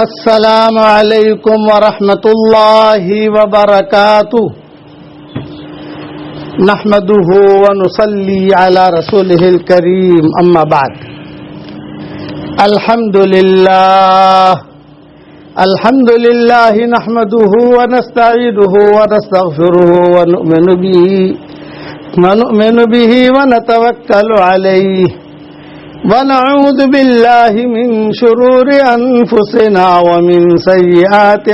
السلام علیکم ورحمۃ اللہ وبرکاتہ نحمده ونصلي على رسوله الكريم اما بعد الحمد لله نحمده ونستعينه ونستغفره ونؤمن به ونتوكل عليه ونعوذ بالله من شرور أنفسنا ومن سيئات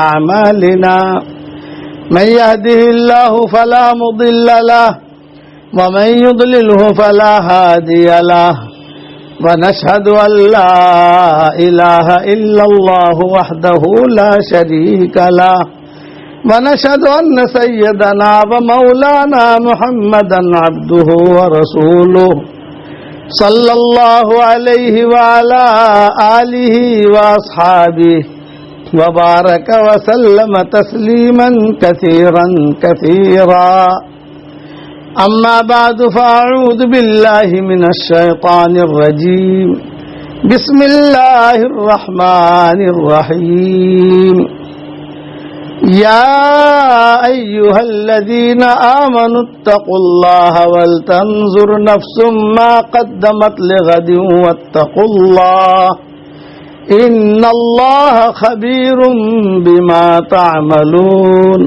أعمالنا من يهده الله فلا مضل له ومن يضلله فلا هادي له ونشهد أن لا إله إلا الله وحده لا شريك له ونشهد أن سيدنا ومولانا محمدا عبده ورسوله صلى الله عليه وعلى آله وأصحابه وبارك وسلم تسليما كثيرا كثيرا أما بعد فأعوذ بالله من الشيطان الرجيم بسم الله الرحمن الرحيم يا أيها الذين آمنوا اتقوا الله ولتنظر نفس ما قدمت لغد واتقوا الله إن الله خبير بما تعملون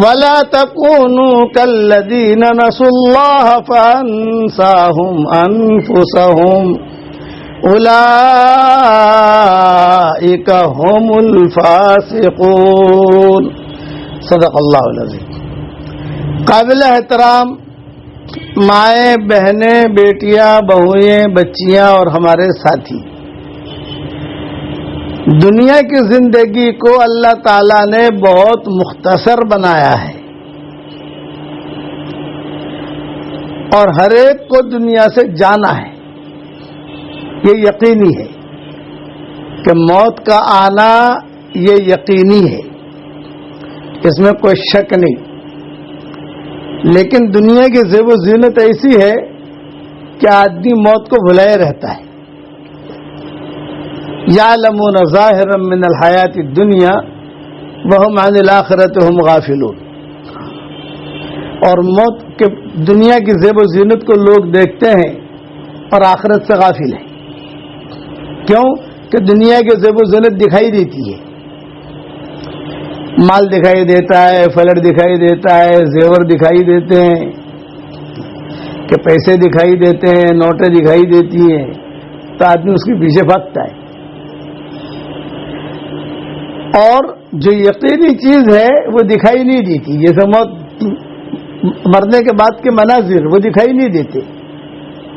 ولا تكونوا كالذين نسوا الله فأنساهم أنفسهم اولئک هم الفاسقون صدق اللہ العظیم. قابل احترام مائیں، بہنیں، بیٹیاں، بہوئیں، بچیاں اور ہمارے ساتھی، دنیا کی زندگی کو اللہ تعالیٰ نے بہت مختصر بنایا ہے اور ہر ایک کو دنیا سے جانا ہے. یہ یقینی ہے کہ موت کا آنا یہ یقینی ہے، اس میں کوئی شک نہیں. لیکن دنیا کی زیب و زینت ایسی ہے کہ آدمی موت کو بھلائے رہتا ہے. یعلمون ظاہرا من الحیات الدنیا وہم عن الآخرۃ ہم غافلون. اور موت کے دنیا کی زیب و زینت کو لوگ دیکھتے ہیں اور آخرت سے غافل ہیں. کیوں کہ دنیا کے زیب و زینت دکھائی دیتی ہے، مال دکھائی دیتا ہے، فلٹ دکھائی دیتا ہے، زیور دکھائی دیتے ہیں، کہ پیسے دکھائی دیتے ہیں، نوٹیں دکھائی دیتی ہیں، تو آدمی اس کے پیچھے بھاگتا ہے. اور جو یقینی چیز ہے وہ دکھائی نہیں دیتی، جیسے موت مرنے کے بعد کے مناظر وہ دکھائی نہیں دیتے،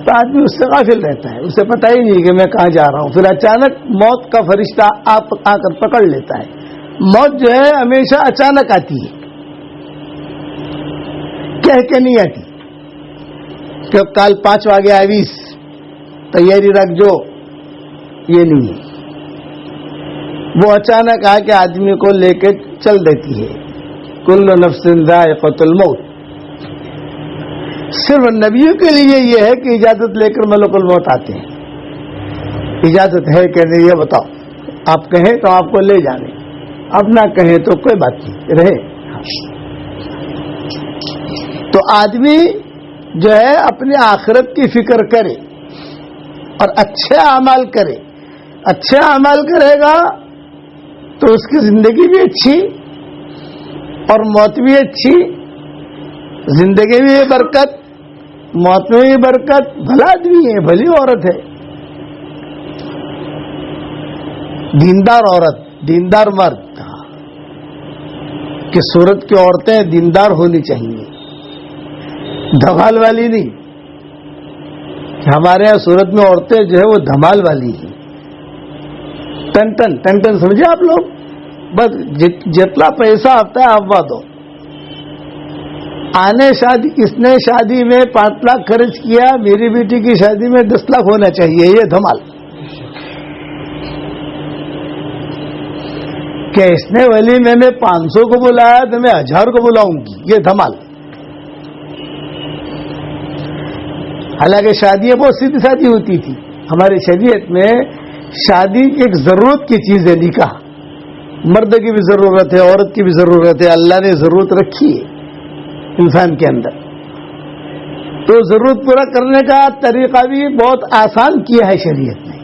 تو آدمی اس سے غافل رہتا ہے، اسے پتہ ہی نہیں کہ میں کہاں جا رہا ہوں. پھر اچانک موت کا فرشتہ آ کر پکڑ لیتا ہے. موت جو ہے ہمیشہ اچانک آتی ہے، کہہ کے نہیں آتی کہ کل 5 واگے آویس تیاری رکھ جو، یہ نہیں ہے. وہ اچانک آ کے آدمی کو لے کے چل دیتی ہے. کل نفس ذائقۃ الموت. صرف نبیوں کے لیے یہ ہے کہ اجازت لے کر ملک الموت آتے ہیں. اجازت ہے کہ نہیں یہ بتاؤ، آپ کہیں تو آپ کو لے جانے، اب نہ کہیں تو کوئی بات نہیں رہے. تو آدمی جو ہے اپنی آخرت کی فکر کرے اور اچھے اعمال کرے. اچھے اعمال کرے گا تو اس کی زندگی بھی اچھی اور موت بھی اچھی. زندگی میں بھی برکت، موت میں بھی برکت. بھلا آدمی ہے، بھلی عورت ہے، دیندار عورت، دیندار مرد کی صورت کی عورتیں دیندار ہونی چاہیے، دھمال والی نہیں. ہمارے یہاں صورت میں عورتیں جو ہے وہ دھمال والی ہیں، ٹن ٹن سمجھے آپ لوگ. بس جتنا پیسہ آتا ہے آپ دو. اس نے شادی میں 5 لاکھ خرچ کیا، میری بیٹی کی شادی میں 10 لاکھ ہونا چاہیے. یہ دھمال. کہ اس نے ولی میں 500 کو بلایا تو میں 1000 کو بلاؤں گی، یہ دھمال. حالانکہ شادیاں بہت سیدھی سادی ہوتی تھی. ہماری شریعت میں شادی ایک ضرورت کی چیز ہے. نکاح مرد کی بھی ضرورت ہے, عورت کی بھی ضرورت ہے. اللہ نے ضرورت رکھی ہے انسان کے اندر, تو ضرورت پورا کرنے کا طریقہ بھی بہت آسان کیا ہے شریعت نے.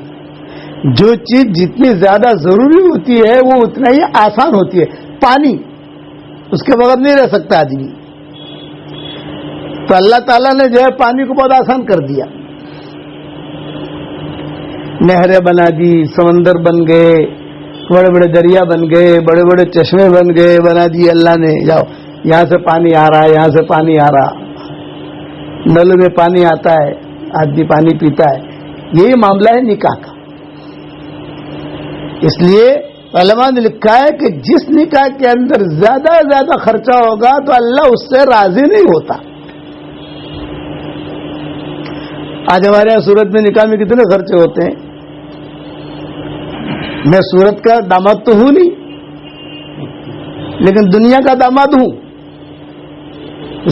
جو چیز جتنی زیادہ ضروری ہوتی ہے وہ اتنا ہی آسان ہوتی ہے. پانی, اس کے بغیر نہیں رہ سکتا آدمی, تو اللہ تعالیٰ نے جو ہے پانی کو بہت آسان کر دیا. نہریں بنا دی, سمندر بن گئے, بڑے بڑے دریا بن گئے, بڑے بڑے چشمے بن گئے, بنا دیے اللہ نے. جاؤ یہاں سے پانی آ رہا ہے, یہاں سے پانی آ رہا, نل میں پانی آتا ہے, آدمی پانی پیتا ہے. یہی معاملہ ہے نکاح کا. اس لیے علماء نے لکھا ہے کہ جس نکاح کے اندر زیادہ سے زیادہ خرچہ ہوگا تو اللہ اس سے راضی نہیں ہوتا. آج ہمارے یہاں سورت میں نکاح میں کتنے خرچے ہوتے ہیں. میں سورت کا داماد تو ہوں نہیں, لیکن دنیا کا داماد ہوں.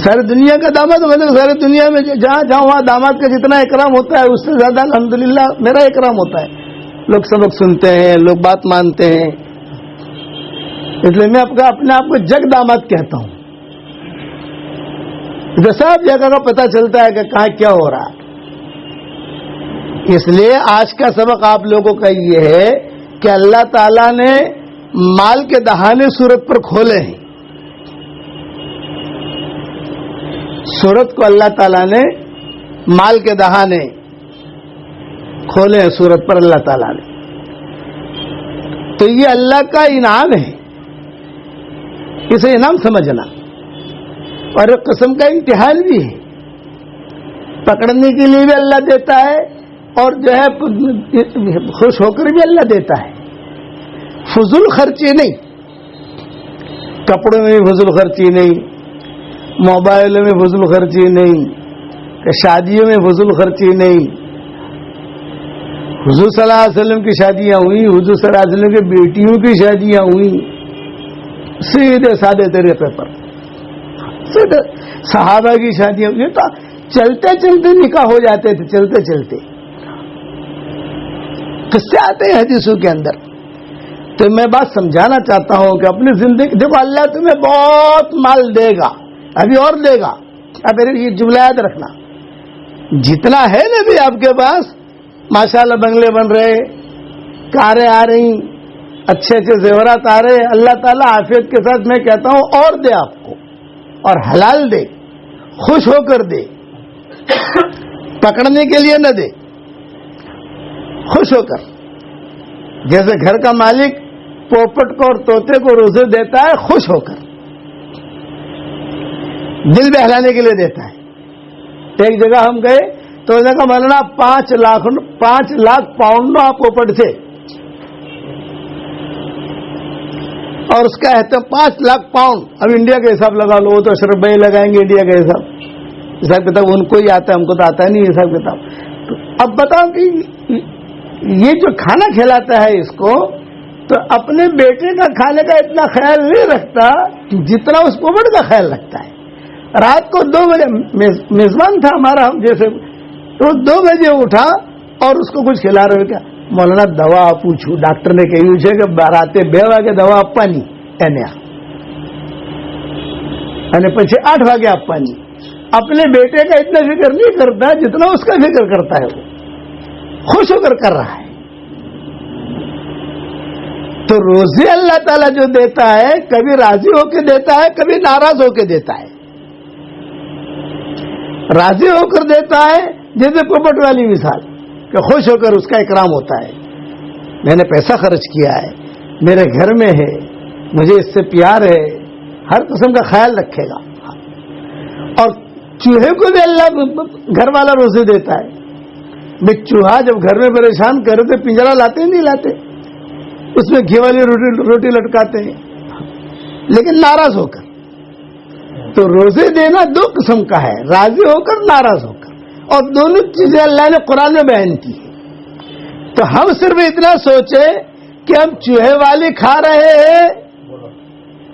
ساری دنیا کا داماد مطلب ساری دنیا میں جہاں جہاں وہاں داماد کا جتنا اکرام ہوتا ہے اس سے زیادہ الحمدللہ میرا اکرام ہوتا ہے. لوگ سبق سنتے ہیں, لوگ بات مانتے ہیں, اس لیے میں اپنے آپ کو جگ داماد کہتا ہوں. سب جگہ کا پتہ چلتا ہے کہ کہاں کیا ہو رہا ہے. اس لیے آج کا سبق آپ لوگوں کا یہ ہے کہ اللہ تعالیٰ نے مال کے دہانے سورت پر کھولے ہیں. سورت کو اللہ تعالیٰ نے مال کے دہانے کھولے ہیں سورت پر اللہ تعالیٰ نے. تو یہ اللہ کا انعام ہے, اسے انعام سمجھنا, اور ایک قسم کا امتحان بھی ہے. پکڑنے کے لیے بھی اللہ دیتا ہے اور جو ہے خوش ہو کر بھی اللہ دیتا ہے. فضول خرچی نہیں, کپڑوں میں بھی فضول خرچی نہیں, موبائلوں میں فضول خرچی نہیں, شادیوں میں فضول خرچی نہیں. حضور صلی اللہ علیہ وسلم کی شادیاں ہوئی, حضور صلی اللہ علیہ وسلم کی بیٹیوں کی شادیاں ہوئی سیدھے سادے طریقے پر. سیدھے صحابہ کی شادیاں ہوئی تو چلتے چلتے نکاح ہو جاتے تھے. چلتے چلتے قصے آتے ہیں حدیثوں کے اندر. تو میں بات سمجھانا چاہتا ہوں کہ اپنی زندگی دیکھو, اللہ تمہیں بہت مال دے گا, ابھی اور دے گا. اب یہ جملہ یاد رکھنا, جتنا ہے نا بھی آپ کے پاس, ماشاءاللہ بنگلے بن رہے, کاریں آ رہی, اچھے اچھے زیورات آ رہے, اللہ تعالیٰ عافیت کے ساتھ میں کہتا ہوں اور دے آپ کو, اور حلال دے, خوش ہو کر دے, پکڑنے کے لیے نہ دے, خوش ہو کر. جیسے گھر کا مالک پوپٹ کو اور طوطے کو روزے دیتا ہے خوش ہو کر, دل بہلانے کے لیے دیتا ہے. ایک جگہ ہم گئے تو انہوں نے کہا مولانا 5 لاکھ پاؤنڈ پوپٹ تھے, اور اس کا ہے 5 لاکھ پاؤنڈ. اب انڈیا کا حساب لگا لو, وہ تو اشرف بھائی لگائیں گے انڈیا کا حساب کتاب, ان کو ہی آتا ہے, ہم کو تو آتا نہیں حساب کتاب. اب بتاؤ کہ یہ جو کھانا کھلاتا ہے اس کو, تو اپنے بیٹے کا کھانے کا اتنا خیال نہیں رکھتا جتنا اس پوپٹ کا خیال رکھتا ہے. رات کو 2 بجے میزبان تھا ہمارا, ہم جیسے, تو 2 بجے اٹھا اور اس کو کچھ کھلا رہے. کیا مولانا دوا پوچھو, ڈاکٹر نے کہی کہ راتے 2 વાગે દવા આપવાની એને, અને પછી 8 વાગે આપવાની. اپنے بیٹے کا اتنا فکر نہیں کرتا جتنا اس کا فکر کرتا ہے, وہ خوش ہو کر رہا ہے. تو روزے اللہ تعالیٰ جو دیتا ہے کبھی راضی ہو کے دیتا ہے, کبھی ناراض ہو کے دیتا ہے. راضی ہو کر دیتا ہے جیسے پوپٹ والی مثال, کہ خوش ہو کر اس کا اکرام ہوتا ہے. میں نے پیسہ خرچ کیا ہے, میرے گھر میں ہے, مجھے اس سے پیار ہے, ہر قسم کا خیال رکھے گا. اور چوہے کو بھی اللہ گھر والا روزے دیتا ہے. بھائی چوہا جب گھر میں پریشان کرے تو پنجرا لاتے ہی نہیں لاتے, اس میں گھی والی روٹی لٹکاتے ہیں, لیکن ناراض ہو کر. تو روزے دینا 2 قسم کا ہے, راضی ہو کر, ناراض ہو کر, اور دونوں چیزیں اللہ نے قرآن میں بیان کی ہے. تو ہم صرف اتنا سوچے کہ ہم چوہے والی کھا رہے ہیں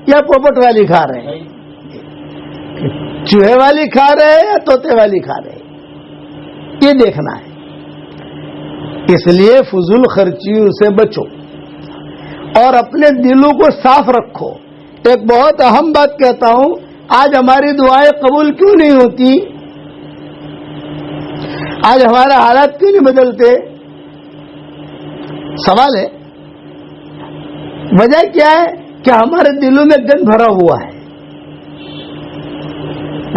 یا پوپٹ والی کھا رہے ہیں, چوہے والی کھا رہے ہیں یا طوطے والی کھا رہے ہیں. یہ دیکھنا ہے. اس لیے فضول خرچیوں سے بچو اور اپنے دلوں کو صاف رکھو. ایک بہت اہم بات کہتا ہوں، آج ہماری دعائیں قبول کیوں نہیں ہوتی؟ آج ہمارے حالات کیوں نہیں بدلتے؟ سوال ہے. وجہ کیا ہے کہ ہمارے دلوں میں گند بھرا ہوا ہے.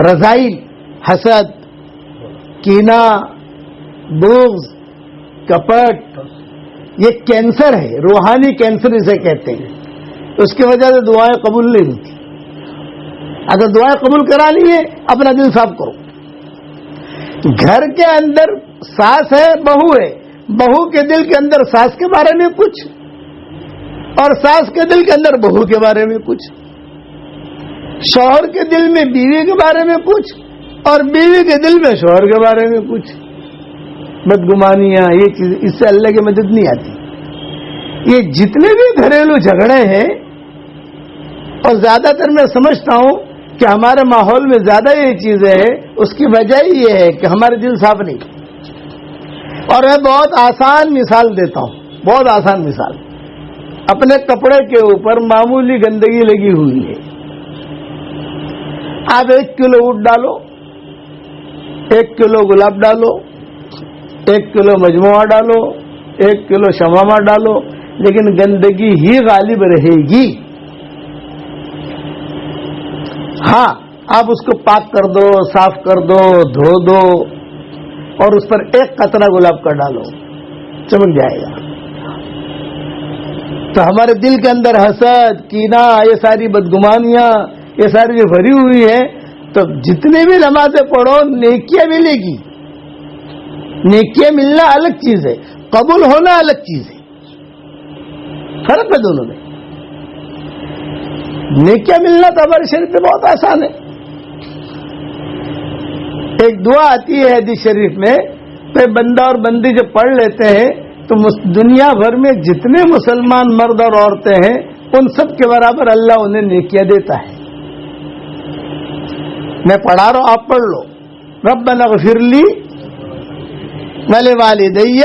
رذائل، حسد، کینہ، بغض، کپٹ، یہ کینسر ہے، روحانی کینسر اسے کہتے ہیں. اس کی وجہ سے دعائیں قبول نہیں ہوتی. اگر دعائیں قبول کرانی ہے اپنا دل صاف کرو. گھر کے اندر ساس ہے، بہو ہے، بہو کے دل کے اندر ساس کے بارے میں کچھ اور ساس کے دل کے اندر بہو کے بارے میں کچھ، شوہر کے دل میں بیوی کے بارے میں کچھ اور بیوی کے دل میں شوہر کے بارے میں کچھ. بدگمانیاں، یہ چیز، اس سے اللہ کی مدد نہیں آتی. یہ جتنے بھی گھریلو جھگڑے ہیں، اور زیادہ تر میں سمجھتا ہوں کہ ہمارے ماحول میں زیادہ یہ چیزیں ہیں، اس کی وجہ یہ ہے کہ ہمارے دل صاف نہیں. اور میں بہت آسان مثال دیتا ہوں، بہت آسان مثال. اپنے کپڑے کے اوپر معمولی گندگی لگی ہوئی ہے، آپ 1 کلو اود ڈالو، 1 کلو گلاب ڈالو، 1 کلو مجموعہ ڈالو، 1 کلو شمامہ ڈالو، لیکن گندگی ہی غالب رہے گی. ہاں، آپ اس کو پاک کر دو، صاف کر دو، دھو دو اور اس پر 1 قطرہ گلاب کا ڈالو، چمک جائے گا. تو ہمارے دل کے اندر حسد، کینہ، یہ ساری بدگمانیاں، یہ ساری جو بھری ہوئی ہے، تو جتنے بھی نمازیں پڑھو نیکیاں ملے گی. نیکیاں ملنا الگ چیز ہے، قبول ہونا الگ چیز ہے، فرق ہے دونوں میں. نیکیاں ملنا تو ہمارے شریف میں بہت آسان ہے. ایک دعا آتی ہے حدیث شریف میں، تو بندہ اور بندی جب پڑھ لیتے ہیں تو دنیا بھر میں جتنے مسلمان مرد اور عورتیں ہیں ان سب کے برابر اللہ انہیں نیکیاں دیتا ہے. میں پڑھا رہا ہوں، آپ پڑھ لو. ربنا اغفر لی ولوالدی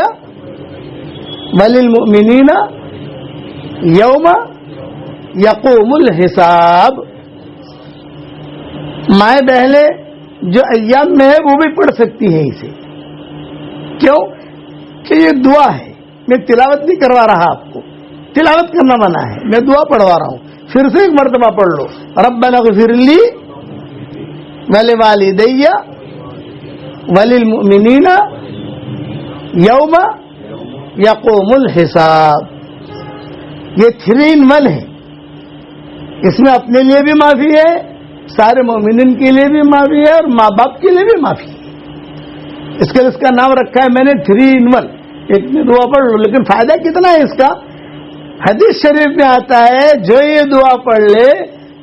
وللمؤمنین یوم یقوم الحساب. مائیں بہنیں جو ایام میں ہے وہ بھی پڑھ سکتی ہیں اسے. کیوں کہ یہ دعا ہے. میں تلاوت نہیں کروا رہا، آپ کو تلاوت کرنا منع ہے، میں دعا پڑھوا رہا ہوں. پھر سے 1 مرتبہ پڑھ لو، ربنا اغفر لی ولوالدی وللمؤمنین یوم یقوم الحساب. یہ 3 in 1 ہے. اس میں اپنے لیے بھی معافی ہے، سارے مومنین کے لیے بھی معافی ہے اور ماں باپ کے لیے بھی معافی ہے. اس کے لیے اس کا نام رکھا ہے میں نے 3 in 1. ایک میں دعا پڑھ لو، لیکن فائدہ کتنا ہے اس کا؟ حدیث شریف میں آتا ہے جو یہ دعا پڑھ لے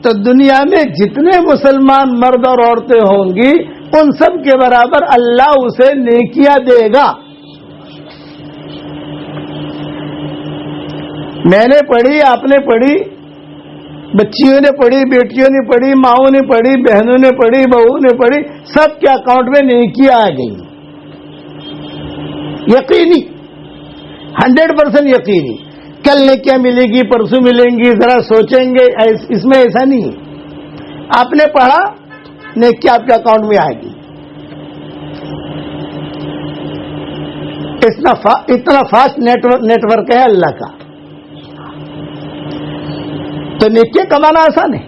تو دنیا میں جتنے مسلمان مرد اور عورتیں ہوں گی ان سب کے برابر اللہ اسے نیکیاں دے گا. میں نے پڑھی، آپ نے پڑھی، بچیوں نے پڑھی، بیٹیوں نے پڑھی، ماؤں نے پڑھی، بہنوں نے پڑھی، بہو نے پڑھی، سب کے اکاؤنٹ میں نیکیاں آ گئی. یقینی، 100% یقینی. کل نیکیاں ملے گی، پرسوں ملیں گی، ذرا سوچیں گے، اس میں ایسا نہیں ہے. آپ نے پڑھا، نیکیاں آپ کے اکاؤنٹ میں آئے گی. اتنا فاسٹ نیٹ ورک ہے اللہ کا. تو نیکیاں کمانا آسان ہے،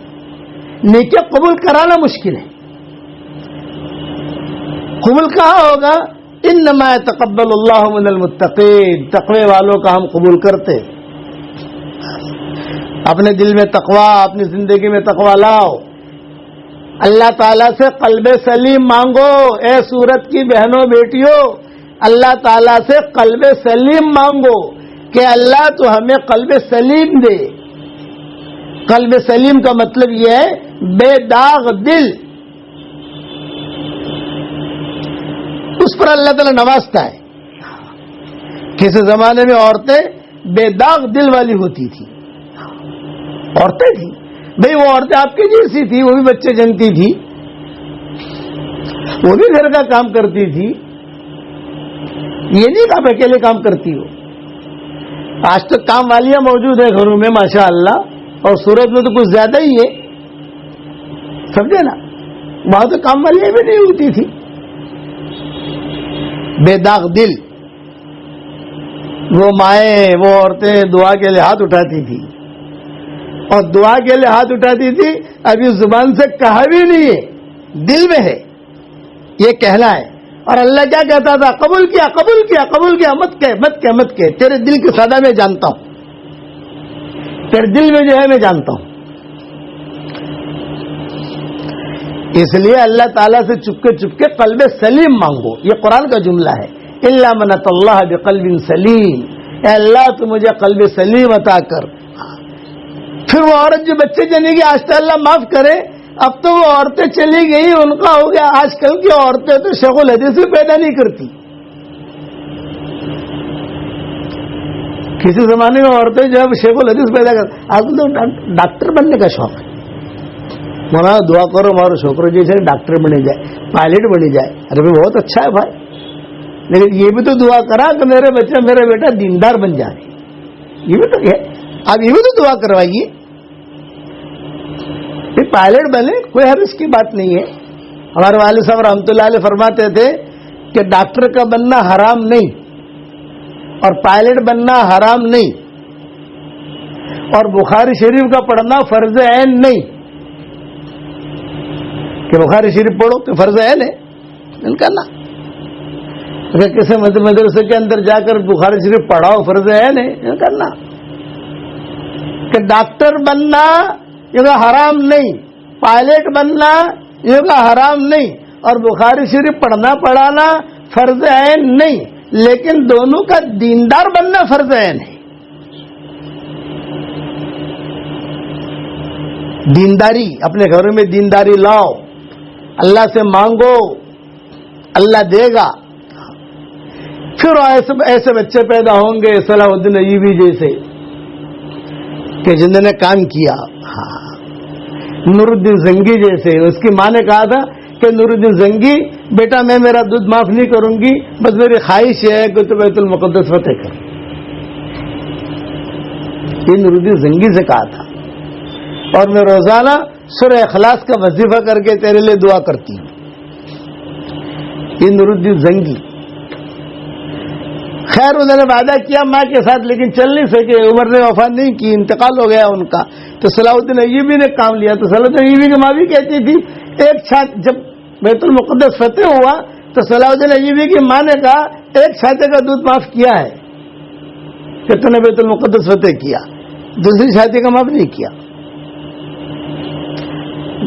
نیکیاں قبول کرانا مشکل ہے. قبول کہاں ہوگا؟ انما يتقبل اللہ من المتقین. تقوی والوں کا ہم قبول کرتے. اپنے دل میں تقوی، اپنی زندگی میں تقوی لاؤ. اللہ تعالیٰ سے قلب سلیم مانگو. اے سورت کی بہنوں بیٹیوں، اللہ تعالیٰ سے قلب سلیم مانگو کہ اللہ تو ہمیں قلب سلیم دے. قلب سلیم کا مطلب یہ ہے بے داغ دل. اس پر اللہ تعالیٰ نوازتا ہے. کسی زمانے میں عورتیں بے داغ دل والی ہوتی تھی، عورتیں تھیں بھئی، وہ عورتیں آپ کی جیسی تھی، وہ بھی بچے جنتی تھی، وہ بھی گھر کا کام کرتی تھی، یہ نہیں کہ آپ اکیلے کام کرتی ہو. آج تو کام والیاں موجود ہیں گھروں میں ماشاء اللہ, اور سورت میں تو کچھ زیادہ ہی ہے, سمجھے نا. وہاں تو کام والیاں بھی نہیں ہوتی تھی. بے داغ دل وہ مائیں, وہ عورتیں دعا کے لیے ہاتھ اٹھاتی تھی, اور دعا کے لیے ہاتھ اٹھاتی تھی ابھی زبان سے کہا بھی نہیں ہے, دل میں ہے یہ کہنا ہے. اور اللہ کیا کہتا تھا؟ قبول کیا قبول کیا قبول کیا, مت کہہ مت کہہ مت کہہ, تیرے دل کی صدا میں جانتا ہوں, تیرے دل میں جو ہے میں جانتا ہوں. اس لیے اللہ تعالیٰ سے چپکے قلب سلیم مانگو. یہ قرآن کا جملہ ہے, الا من اتى اللہ بقلب سلیم. اے اللہ تو مجھے قلب سلیم عطا کر. پھر وہ عورت جو بچے جنے گی, آج تو اللہ معاف کرے, اب تو وہ عورتیں چلی گئی, ان کا ہو گیا. آج کل کی عورتیں تو شیخ الحدیث بھی پیدا نہیں کرتی. کسی زمانے میں عورتیں جو ہے شیخ الحدیث پیدا کرتی, آج تو ڈاکٹر بننے کا شوق ہے. مولانا دعا کرو ہمارے چھوکروں جیسے ڈاکٹر بنے جائے, پائلٹ بنے جائے. ارے بھائی بہت اچھا ہے بھائی, لیکن یہ بھی تو دعا کرا کہ میرے بچہ میرا بیٹا دیندار بن جائے. یہ بھی تو ہے, آپ یہ بھی تو دعا کروائیے. پائلٹ بنے, کوئی حرج کی بات نہیں ہے. ہمارے والد صاحب رحمۃ اللہ علیہ فرماتے تھے کہ ڈاکٹر کا بننا حرام نہیں, اور پائلٹ بننا حرام نہیں, اور بخاری شریف کا پڑھنا فرض عین نہیں کہ بخاری شریف پڑھو تو فرض عین ہے. ان کا نا اگر کسی مدرسے کے اندر جا کر بخاری شریف پڑھاؤ فرض عین ہے. ان کا نا کہ ڈاکٹر بننا یہ کا حرام نہیں, پائلٹ بننا یہ کا حرام نہیں, اور بخاری شریف پڑھنا پڑھانا فرض عین نہیں, لیکن دونوں کا دیندار بننا فرض عین ہے. دینداری, اپنے گھروں میں دینداری لاؤ, اللہ سے مانگو, اللہ دے گا. پھر ایسے بچے پیدا ہوں گے صلاح الدین ایوبی جیسے کہ جنہوں نے کام کیا. نور الدین زنگی جیسے, اس کی ماں نے کہا تھا کہ نور الدین زنگی بیٹا میں میرا دودھ معاف نہیں کروں گی, بس میری خواہش ہے کہ تو بیت المقدس فتح کر. یہ نور الدین زنگی سے کہا تھا. اور میں روزانہ سورہ اخلاص کا وظیفہ کر کے تیرے لیے دعا کرتی ہوں. یہ نور الدین زنگی. خیر انہوں نے وعدہ کیا ماں کے ساتھ, لیکن چل نہیں سکے, عمر نے وفات نہیں کی, انتقال ہو گیا ان کا. تو صلاح الدین ایوبی نے کام لیا. تو صلاح الدین ایوبی کی ماں بھی کہتی تھی, ایک چھاتے جب بیت المقدس فتح ہوا تو صلاح الدین ایوبی کی ماں نے کہا ایک چھاتے کا دودھ معاف کیا ہے کہ تو نے بیت المقدس فتح کیا, دوسری چھاتے کا معاف نہیں کیا.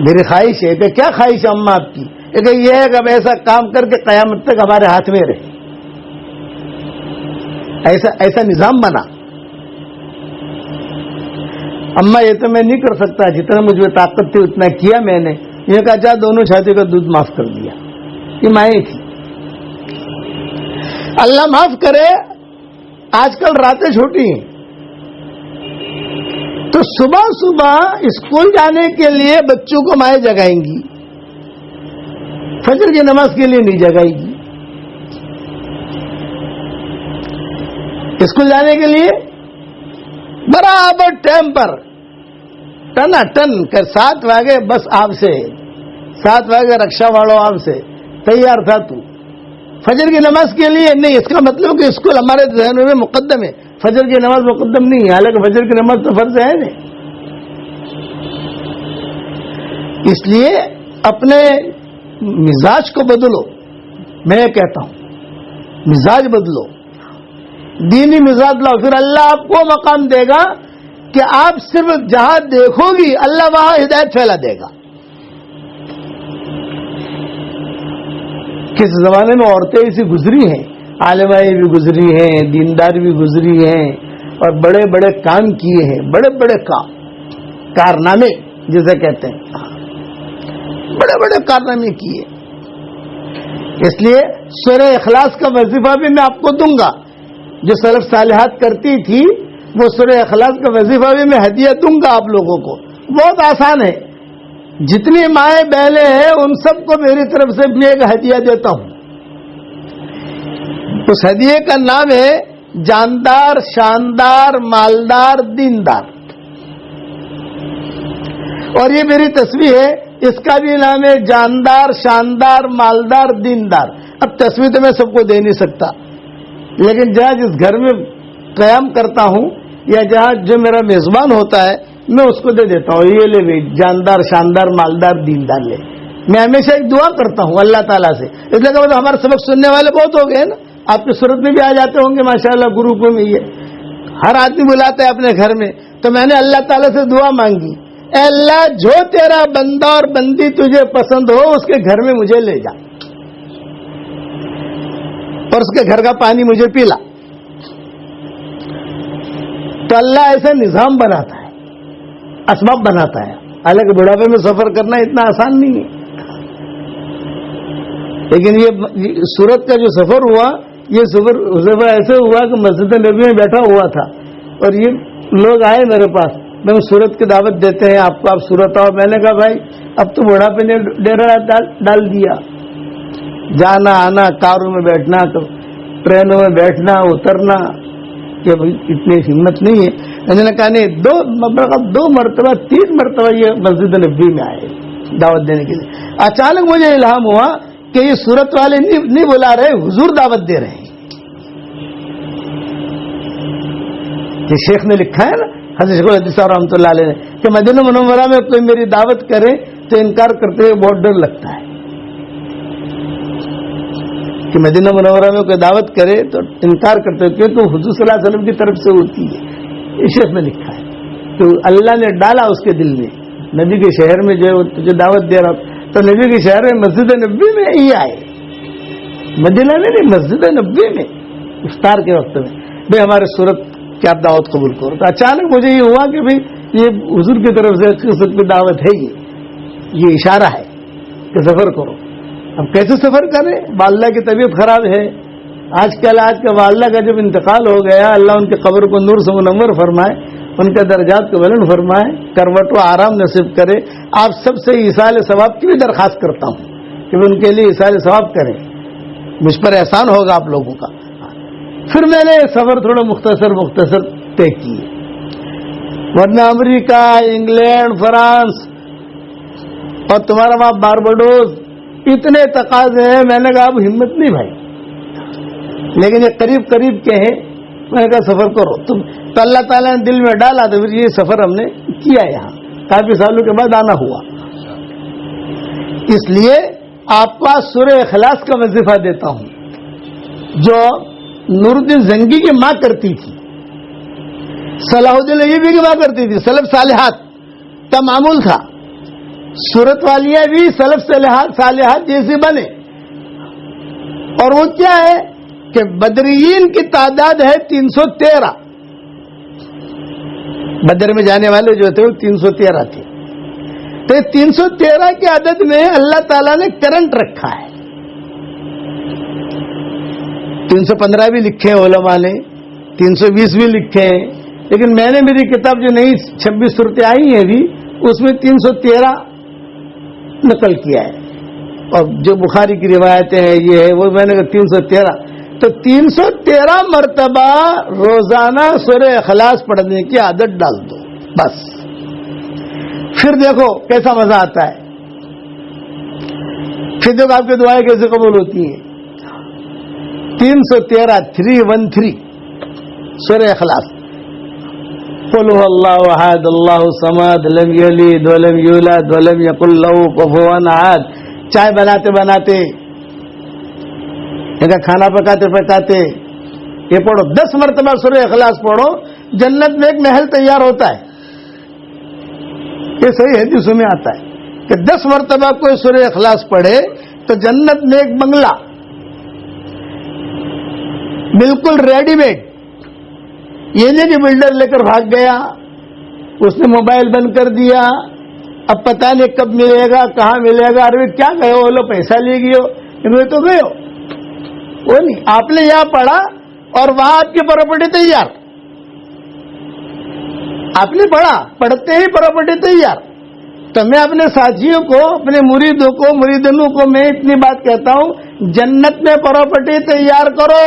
میری خواہش ہے کہ کیا خواہش ہے اماں آپ کی, کہ یہ ہے کہ اب ایسا کام کر کے قیامت تک ہمارے ہاتھ میں رہے. ایسا نظام بنا. اماں یہ تو میں نہیں کر سکتا, جتنا مجھے طاقت تھی اتنا کیا میں نے. یہ کہا جا دونوں چھاتی کا دودھ معاف کر دیا. یہ مائیں تھی. اللہ معاف کرے, آج کل راتیں چھوٹی ہیں تو صبح صبح اسکول جانے کے لیے بچوں کو مائیں جگائیں گی, فجر کی نماز کے لیے نہیں جگائے گی. اسکول جانے کے لیے برابر ٹائم پر ٹنا ٹن کر 7 بجے بس آپ سے 7 بجے رکشا والوں آپ سے تیار تھا. تو فجر کی نماز کے لیے نہیں. اس کا مطلب کہ اسکول ہمارے ذہنوں میں مقدم ہے, فجر کی نماز مقدم نہیں ہے, حالانکہ فجر کی نماز تو فرض ہے نہیں. اس لیے اپنے مزاج کو بدلو. میں کہتا ہوں مزاج بدلو, دینی مزاج لاؤ, پھر اللہ آپ کو مقام دے گا کہ آپ صرف جہاں دیکھو گی اللہ وہاں ہدایت پھیلا دے گا. کس زمانے میں عورتیں ایسی گزری ہیں, عالمائیں بھی گزری ہیں, دیندار بھی گزری ہیں, اور بڑے بڑے کام کیے ہیں, بڑے بڑے کام, کارنامے جسے کہتے ہیں, بڑے بڑے کارنامے کیے. اس لیے سورہ اخلاص کا وظیفہ بھی میں آپ کو دوں گا. جو سلف صالحات کرتی تھی وہ سورہ اخلاص کا وظیفہ بھی میں ہدیہ دوں گا آپ لوگوں کو. بہت آسان ہے. جتنی مائیں بہنیں ہیں ان سب کو میری طرف سے میں ایک ہدیہ دیتا ہوں. اس ہدیے کا نام ہے جاندار، شاندار، مالدار، دیندار. اور یہ میری تصویر ہے، اس کا بھی نام ہے جاندار، شاندار، مالدار، دیندار. اب تصویر تو میں سب کو دے نہیں سکتا، لیکن جہاں جس گھر میں قیام کرتا ہوں یا جہاں جو میرا میزبان ہوتا ہے میں اس کو دے دیتا ہوں. یہ لے بھائی جاندار، شاندار، مالدار، دیندار لے. میں ہمیشہ ایک دعا کرتا ہوں اللہ تعالیٰ سے، اس لیے کہ ہمارے سبق سننے والے بہت ہو گئے نا، آپ کی صورت میں بھی آ جاتے ہوں گے ماشاءاللہ گروپوں میں. یہ ہر آدمی بلاتا ہے اپنے گھر میں، تو میں نے اللہ تعالیٰ سے دعا مانگی، اے اللہ جو تیرا بندہ اور بندی تجھے پسند ہو اس کے گھر میں مجھے لے جا اور اس کے گھر کا پانی مجھے پلا. تو اللہ ایسا نظام بناتا ہے، اسباب بناتا ہے. حالانکہ بڑھاپے میں سفر کرنا اتنا آسان نہیں ہے، لیکن یہ سورت کا جو سفر ہوا، یہ سفر ایسے ہوا کہ مسجد نبی میں بیٹھا ہوا تھا اور یہ لوگ آئے میرے پاس، میں سورت کی دعوت دیتے ہیں آپ کو، آپ سورت آؤ. میں نے کہا بھائی اب تو بڑھاپے نے ڈیرا ڈال دیا، جانا آنا، کاروں میں بیٹھنا، تو ٹرینوں میں بیٹھنا اترنا، کہ اتنی ہمت نہیں ہے. میں نے کہا نہیں، دو مرتبہ 3 مرتبہ یہ مسجد نبی میں آئے دعوت دینے کے لیے. اچانک مجھے الہام ہوا کہ یہ سورت والے نہیں بلا رہے، حضور دعوت دے رہے ہیں. کہ شیخ نے لکھا ہے نا، حضرت شیخ الحدیث صاحب رحمۃ اللہ علیہ نے، کہ مدینہ منورہ میں کوئی میری دعوت کرے تو انکار کرتے ہوئے بہت ڈر لگتا ہے. کہ مدینہ منورہ میں کوئی دعوت کرے تو انکار کرتے ہوئے، کیونکہ حضور صلی اللہ علیہ وسلم کی طرف سے ہوتی ہے. یہ شیخ نے لکھا ہے تو اللہ نے ڈالا اس کے دل میں، نبی کے شہر میں جو ہے تجھے دعوت دے رہا تو نبی کے شہر میں مسجد نبی میں ہی آئے، مدینہ میں نہیں، مسجد نبی میں افطار کے وقت میں بھائی ہمارے صورت کہ آپ دعوت قبول کرو. تو اچانک مجھے یہ ہوا کہ بھائی یہ حضور کی طرف سے قسم کی دعوت ہے، یہ اشارہ ہے کہ سفر کرو. اب کیسے سفر کریں؟ والدہ کی طبیعت خراب ہے، آج کا والدہ کا جب انتقال ہو گیا، اللہ ان کی قبر کو نور سے منور فرمائے، ان کے درجات کو بلند فرمائے، کروٹ و آرام نصیب کرے. آپ سب سے ایصال ثواب کی بھی درخواست کرتا ہوں کہ ان کے لیے ایصال ثواب کریں، مجھ پر احسان ہوگا آپ لوگوں کا. پھر میں نے سفر تھوڑا مختصر طے کیے، ورنہ امریکہ، انگلینڈ، فرانس اور تمہارا وہاں بارباڈوس اتنے تقاضے ہیں. میں نے کہا اب ہمت نہیں بھائی، لیکن یہ قریب کے ہیں. میں نے کہا سفر کرو تم، تو اللہ تعالیٰ نے دل میں ڈالا تو پھر یہ سفر ہم نے کیا. یہاں کافی سالوں کے بعد آنا ہوا. اس لیے آپ کو سورہ اخلاص کا وظیفہ دیتا ہوں جو نور الدین زنگی کی ماں کرتی تھی، صلاح الدین ایوبی کی ماں کرتی تھی. سلف صالحات کا معمول تھا، سورت والیاں بھی سلف صالحات جیسی بنے. اور وہ کیا ہے کہ بدرین کی تعداد ہے 313. بدر میں جانے والے جو تھے وہ 313 تھے. تو 313 کے عدد میں اللہ تعالیٰ نے کرنٹ رکھا ہے. 315 بھی لکھے ہیں علماء نے، 320 بھی لکھے ہیں، لیکن میں نے میری کتاب جو نئی 26 صورتیں آئی ہیں بھی اس میں 313 نقل کیا ہے. اور جو بخاری کی روایتیں ہیں یہ ہے وہ میں نے 313. تو 313 مرتبہ روزانہ سورہ اخلاص پڑھنے کی عادت ڈال دو بس. پھر دیکھو کیسا مزہ آتا ہے، پھر دیکھو آپ کی دعائیں کیسے قبول ہوتی ہیں. 313 سورہ اخلاص. قل هو الله احد الله الصمد لم يلد ولم يولد ولم يكن له كفوا احد. چائے بناتے کھانا پکاتے یہ پڑھو 10 مرتبہ سورہ اخلاص پڑھو، جنت میں ایک محل تیار ہوتا ہے. یہ صحیح حدیثوں میں آتا ہے کہ 10 مرتبہ کوئی سورہ اخلاص پڑھے تو جنت میں ایک بنگلہ بالکل ریڈی میڈ. یہ نہیں کہ بلڈر لے کر بھاگ گیا، اس نے موبائل بند کر دیا، اب پتہ نہیں کب ملے گا، کہاں ملے گا، ارے کیا گئے ہو لو پیسہ لے گئے ہو، انہیں تو گئے ہو. وہ نہیں، آپ نے یہاں پڑھا اور وہاں آپ کی پراپرٹی تیار. آپ نے پڑھا، پڑھتے ہی پراپرٹی تیار. تو میں اپنے ساتھیوں کو، اپنے مریدوں کو، مریدنوں کو میں اتنی بات کہتا ہوں، جنت میں پراپرٹی تیار کرو.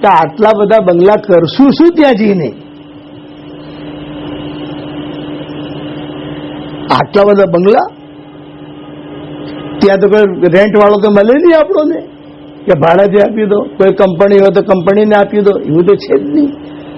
કે આટલા બધા બંગલા કરશું શું ત્યાં જઈને? આટલા બધા બંગલા ત્યાં તો કોઈ રેન્ટ વાળો તો મળે નહીં આપણોને કે ભાડાથી આપી દો, કોઈ કંપની હોય તો કંપનીને આપી દો, એવું તો છે જ નહીં।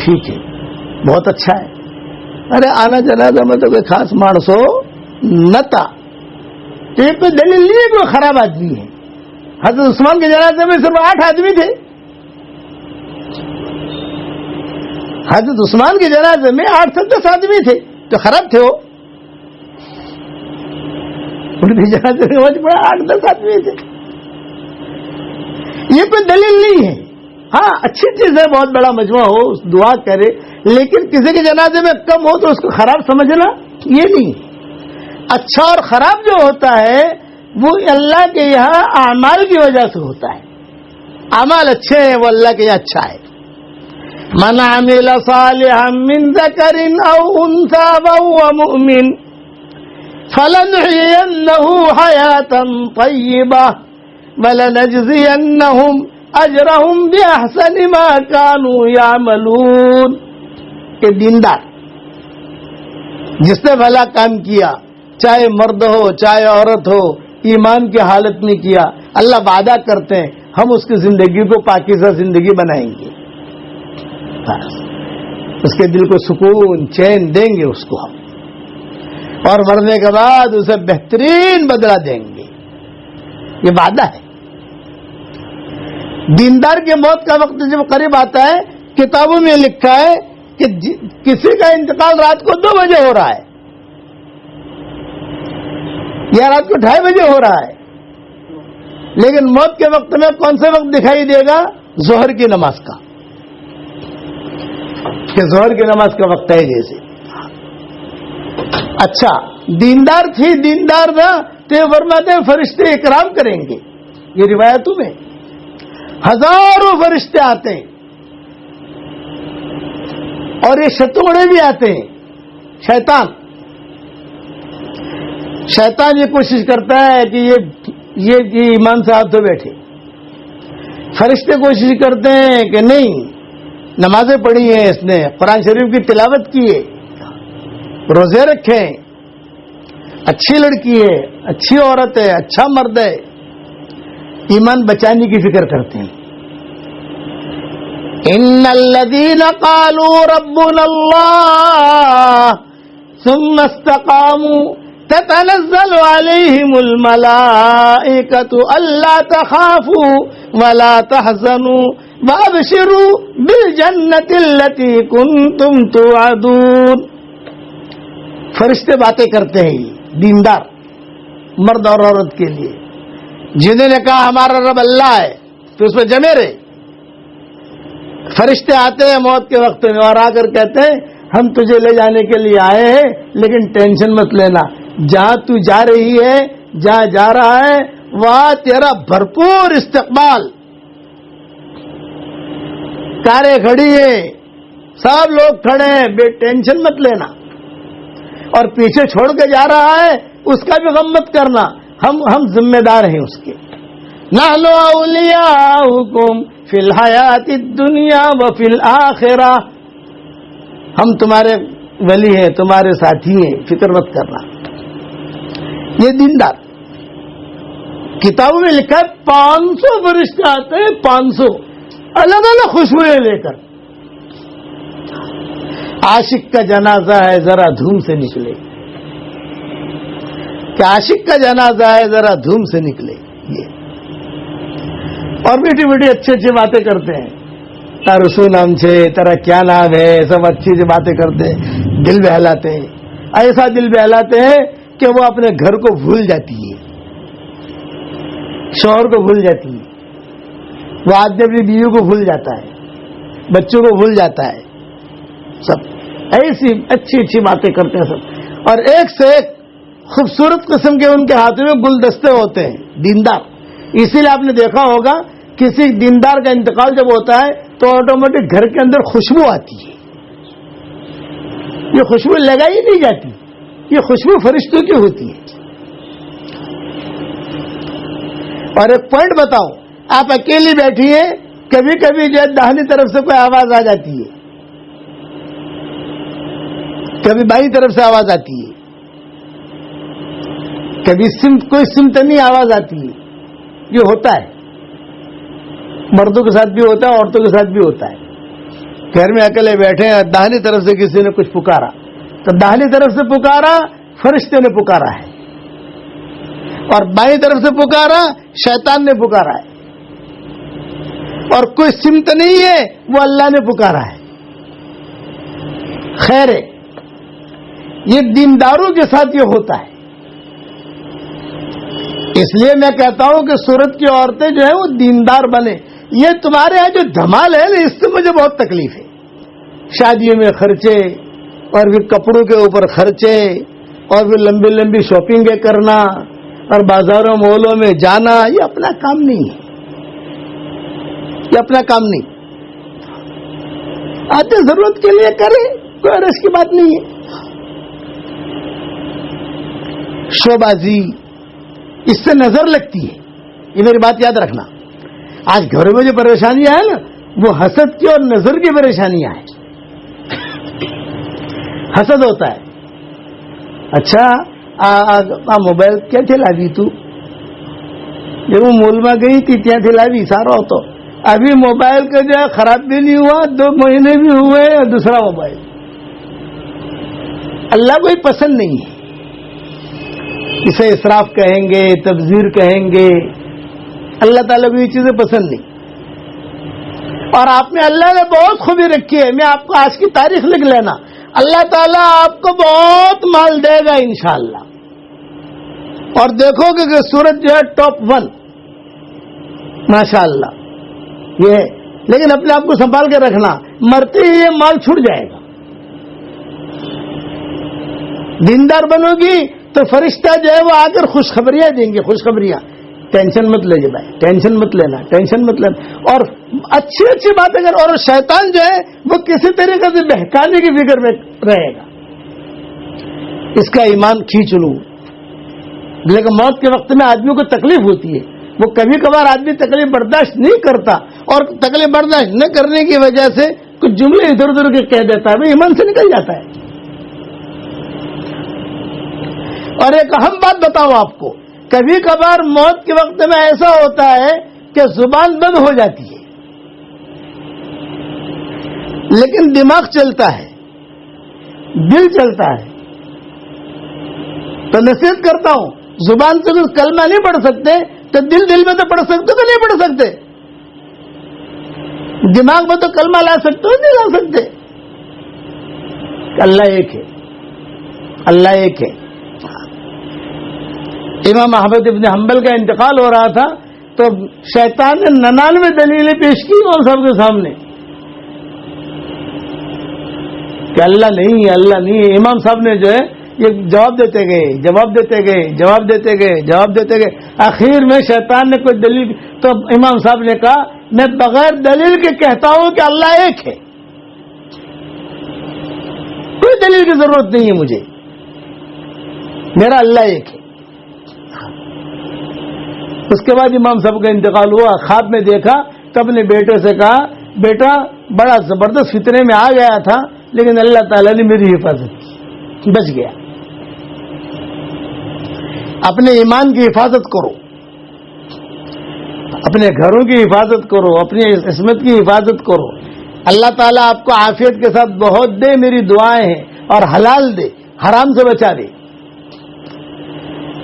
ٹھیک ہے، بہت اچھا ہے. ارے آنا جنازہ میں تو کوئی خاص مانسو نہ تھا، تو یہ کوئی دلیل نہیں ہے کوئی خراب آدمی ہے. حضرت عثمان کے جنازے میں صرف 8 آدمی تھے. حضرت عثمان کے جنازے میں 8 سے 10 آدمی تھے، تو خراب تھے وہ. ان کے جنازے میں 8-10 آدمی تھے. یہ کوئی دلیل نہیں ہے. ہاں اچھی چیز ہے بہت بڑا مجمع ہو، دعا کرے، لیکن کسی کے جنازے میں کم ہو تو اس کو خراب سمجھنا یہ نہیں. اچھا اور خراب جو ہوتا ہے وہ اللہ کے یہاں اعمال کی وجہ سے ہوتا ہے. اعمال اچھے ہیں وہ اللہ کے یہاں اچھا ہے. من عمل صالحا من ذکر او انثى وهو مؤمن فلنحيينه حياة طيبة وَلَنَجْزِيَنَّهُمْ أَجْرَهُمْ بِأَحْسَنِ مَا كَانُوا يَعْمَلُونَ. کہ دیندار جس نے بھلا کام کیا، چاہے مرد ہو چاہے عورت ہو، ایمان کی حالت میں کیا، اللہ وعدہ کرتے ہیں ہم اس کی زندگی کو پاکیزہ زندگی بنائیں گے. اس کے دل کو سکون چین دیں گے اس کو ہم، اور مرنے کے بعد اسے بہترین بدلہ دیں گے. یہ وعدہ ہے. دیندار کی موت کا وقت جب قریب آتا ہے، کتابوں میں لکھا ہے کہ کسی کا انتقال رات کو 2 بجے ہو رہا ہے یا رات کو 2:30 بجے ہو رہا ہے، لیکن موت کے وقت میں کون سے وقت دکھائی دے گا؟ ظہر کی نماز کا، کہ ظہر کی نماز کا وقت ہے جیسے. اچھا دیندار تھی، دیندار تھا تو یہ فرماتے ہیں فرشتے اکرام کریں گے. یہ روایتوں میں ہزاروں فرشتے آتے ہیں اور یہ شتوڑے بھی آتے ہیں. شیطان یہ کوشش کرتا ہے کہ یہ امام صاحب تو بیٹھے. فرشتے کوشش کرتے ہیں کہ نہیں، نمازیں پڑھی ہیں اس نے، قرآن شریف کی تلاوت کی ہے، روزے رکھے ہیں، اچھی لڑکی ہے، اچھی عورت ہے، اچھا مرد ہے، ایمان بچانے کی فکر کرتے ہیں. ان الذين قالوا ربنا الله ثم استقاموا تتنزل عليهم الملائكة الا تخافوا ولا تحزنوا وابشروا بالجنة التي كنتم توعدون. فرشتے باتیں کرتے ہیں دیندار مرد اور عورت کے لیے، جنہوں نے کہا ہمارا رب اللہ ہے تو اس میں جمے رہے. فرشتے آتے ہیں موت کے وقت میں اور آ کر کہتے ہیں ہم تجھے لے جانے کے لیے آئے ہیں، لیکن ٹینشن مت لینا، جہاں تو جا رہی ہے، جہاں جا رہا ہے وہاں تیرا بھرپور استقبال. کاریں کھڑی ہیں، سب لوگ کھڑے ہیں، بے ٹینشن مت لینا. اور پیچھے چھوڑ کے جا رہا ہے اس کا بھی غم مت کرنا، ہم ذمہ دار ہیں اس کے. نحن اولیاؤکم فی الحیات الدنیا وفی الآخرہ، ہم تمہارے ولی ہیں، تمہارے ساتھی ہیں، فکر مت کرنا. یہ دیندار. کتابوں میں لکھا ہے 500 فرشتے آتے ہیں، 500 الگ الگ خوشبوئیں لے کر. عاشق کا جنازہ ہے ذرا دھوم سے نکلے، کہ عاشق کا جنازہ ہے ذرا دھوم سے نکلے. یہ اور میٹھی میٹھی اچھی اچھی باتیں کرتے ہیں، تارسو نام سے تیرا کیا نام ہے، سب اچھی اچھی باتیں کرتے ہیں، دل بہلاتے ہیں. ایسا دل بہلاتے ہیں کہ وہ اپنے گھر کو بھول جاتی ہے، شوہر کو بھول جاتی ہے، وہ آدمی اپنی بیوی کو بھول جاتا ہے، بچوں کو بھول جاتا ہے. سب ایسی اچھی اچھی باتیں کرتے ہیں سب، اور ایک سے ایک خوبصورت قسم کے ان کے ہاتھوں میں گلدستے ہوتے ہیں. دیندار. اسی لیے آپ نے دیکھا ہوگا کسی دیندار کا انتقال جب ہوتا ہے تو آٹومیٹک گھر کے اندر خوشبو آتی ہے. یہ خوشبو لگائی نہیں جاتی، یہ خوشبو فرشتوں کی ہوتی ہے. اور ایک پوائنٹ بتاؤ، آپ اکیلی بیٹھی ہیں، کبھی کبھی جو ہے داہنی طرف سے کوئی آواز آ جاتی ہے، کبھی بائیں طرف سے آواز آتی ہے، کبھی کوئی سمتنی آواز آتی ہے. یہ ہوتا ہے، مردوں کے ساتھ بھی ہوتا ہے، عورتوں کے ساتھ بھی ہوتا ہے. گھر میں اکیلے بیٹھے ہیں, داہنی طرف سے کسی نے کچھ پکارا, تو داہنی طرف سے پکارا فرشتے نے پکارا ہے, اور بائیں طرف سے پکارا شیطان نے پکارا ہے, اور کوئی سمت نہیں ہے, وہ اللہ نے پکارا ہے. خیر ہے, یہ دینداروں کے ساتھ یہ ہوتا ہے. اس لیے میں کہتا ہوں کہ سورت کی عورتیں جو ہیں وہ دیندار بنے. یہ تمہارے یہاں جو دھمال ہے نا, اس سے مجھے بہت تکلیف ہے. شادیوں میں خرچے, اور پھر کپڑوں کے اوپر خرچے, اور پھر لمبی لمبی شاپنگیں کرنا, اور بازاروں مولوں میں جانا, یہ اپنا کام نہیں ہے, یہ اپنا کام نہیں. آتے ضرورت کے لیے کریں, کوئی عرض کی بات نہیں ہے. شوبازی, اس سے نظر لگتی ہے, یہ میری بات یاد رکھنا. آج گھروں میں جو پریشانیاں ہیں نا, وہ حسد کی اور نظر کی پریشانیاں ہیں. حسد ہوتا ہے, اچھا موبائل کیا چلاوی تو, جب وہ مول میں گئی تھی کیا چلاوی سارا ہو, تو ابھی موبائل کا جو ہے خراب بھی نہیں ہوا, 2 مہینے بھی ہوئے, اور دوسرا موبائل. اللہ کو ہی پسند نہیں ہے. اسے اسراف کہیں گے, تبذیر کہیں گے. اللہ تعالیٰ کو یہ چیزیں پسند نہیں. اور آپ میں اللہ نے بہت خوبی رکھی ہے. میں آپ کو آج کی تاریخ لکھ لینا, اللہ تعالیٰ آپ کو بہت مال دے گا انشاءاللہ. اور دیکھو گے کہ سورت جو ہے ٹاپ 1 ماشاءاللہ یہ ہے. لیکن اپنے آپ کو سنبھال کے رکھنا, مرتے ہی یہ مال چھوٹ جائے گا. دیندار بنو گی تو فرشتہ جو ہے وہ آ کر خوشخبریاں دیں گے, خوشخبریاں. ٹینشن مت لیجیے بھائی, ٹینشن مت لینا, ٹینشن مت لینا. اور اچھی اچھی باتیں کر. اور شیطان جو ہے وہ کسی طریقے سے بہکانے کی فکر میں رہے گا, اس کا ایمان کھینچ لوں. لیکن موت کے وقت میں آدمی کو تکلیف ہوتی ہے. وہ کبھی کبھار آدمی تکلیف برداشت نہیں کرتا, اور تکلیف برداشت نہ کرنے کی وجہ سے کچھ جملے ادھر ادھر کے کہہ دیتا ہے, وہ ایمان سے نکل جاتا ہے. اور ایک اہم بات بتاؤں آپ کو, کبھی کبھار موت کے وقت میں ایسا ہوتا ہے کہ زبان بند ہو جاتی ہے, لیکن دماغ چلتا ہے, دل چلتا ہے. تو نصیحت کرتا ہوں, زبان سے کچھ کلمہ نہیں پڑھ سکتے تو دل میں تو پڑھ سکتے, تو نہیں پڑھ سکتے. دماغ میں تو کلمہ لا سکتے ہو, نہیں لا سکتے. اللہ ایک ہے, اللہ ایک ہے. امام احمد ابن حنبل کا انتقال ہو رہا تھا, تو شیطان نے 99 دلیلیں پیش کی اور سب کے سامنے کہ اللہ نہیں ہے, اللہ نہیں ہے. امام صاحب نے جو ہے یہ جواب دیتے گئے, جواب دیتے گئے, جواب دیتے گئے, جواب دیتے گئے. آخر میں شیطان نے کوئی دلیل, تو امام صاحب نے کہا میں بغیر دلیل کے کہتا ہوں کہ اللہ ایک ہے, کوئی دلیل کی ضرورت نہیں ہے مجھے, میرا اللہ ایک ہے. اس کے بعد امام صاحب کا انتقال ہوا. خواب میں دیکھا تو اپنے بیٹے سے کہا, بیٹا بڑا زبردست فتنے میں آ گیا تھا, لیکن اللہ تعالیٰ نے میری حفاظت کی, بچ گیا. اپنے ایمان کی حفاظت کرو, اپنے گھروں کی حفاظت کرو, اپنی عصمت کی حفاظت کرو. اللہ تعالیٰ آپ کو عافیت کے ساتھ بہت دے, میری دعائیں ہیں. اور حلال دے, حرام سے بچا دے,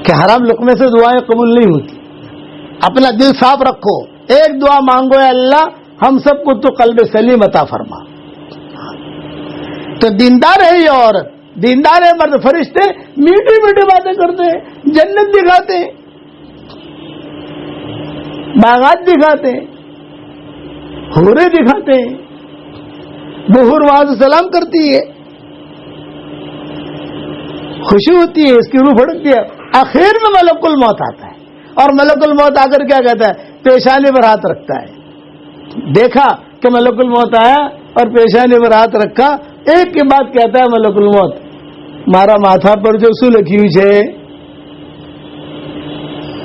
کہ حرام لقمے سے دعائیں قبول نہیں ہوتی. اپنا دل صاف رکھو, ایک دعا مانگو, اے اللہ ہم سب کو تو قلب سلیم عطا فرما. تو دیندار ہے یہ عورت, دیندار ہے مرد. فرشتے میٹھی میٹھی باتیں کرتے ہیں, جنت دکھاتے ہیں, باغات دکھاتے ہیں, حوریں دکھاتے ہیں. بہور وہاں سے سلام کرتی ہے, خوشی ہوتی ہے, اس کی روح پھڑکتی ہے. آخر میں ملک الموت آتا ہے, اور ملک الموت آ کر کیا کہتا ہے, پیشانی پر ہاتھ رکھتا ہے. دیکھا کہ ملک الموت آیا اور پیشانی پر ہاتھ رکھا, ایک کی بات کہتا ہے ملک الموت, مارا ماتھا پر جو سو لکھی ہوئی ہے,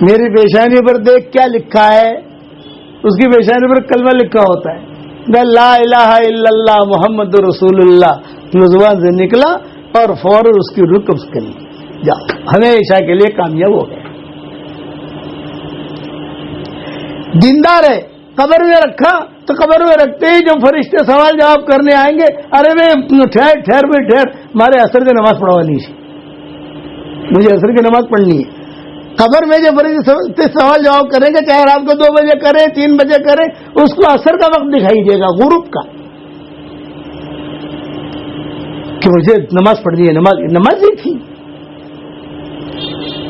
میری پیشانی پر دیکھ کیا لکھا ہے. اس کی پیشانی پر کلمہ لکھا ہوتا ہے, لا الہ الا اللہ محمد رسول اللہ. زبان سے نکلا اور فوراً اس کی روح قبض کر لی, جاؤ ہمیشہ کے لیے کامیاب ہو گئے. دیندار ہے, قبر میں رکھا تو قبر میں رکھتے ہی جب فرشتے سوال جواب کرنے آئیں گے، ارے میں ٹھہر مارے عصر کی نماز پڑھوانی ہے، مجھے عصر کی نماز پڑھنی ہے۔ قبر میں جو فرشتے سوال جواب کریں گے، چاہے رات کو 2 بجے کریں 3 بجے کریں، اس کو عصر کا وقت دکھائی دے گا، غروب کا، کہ مجھے نماز پڑھنی ہے۔ نماز ہی تھی۔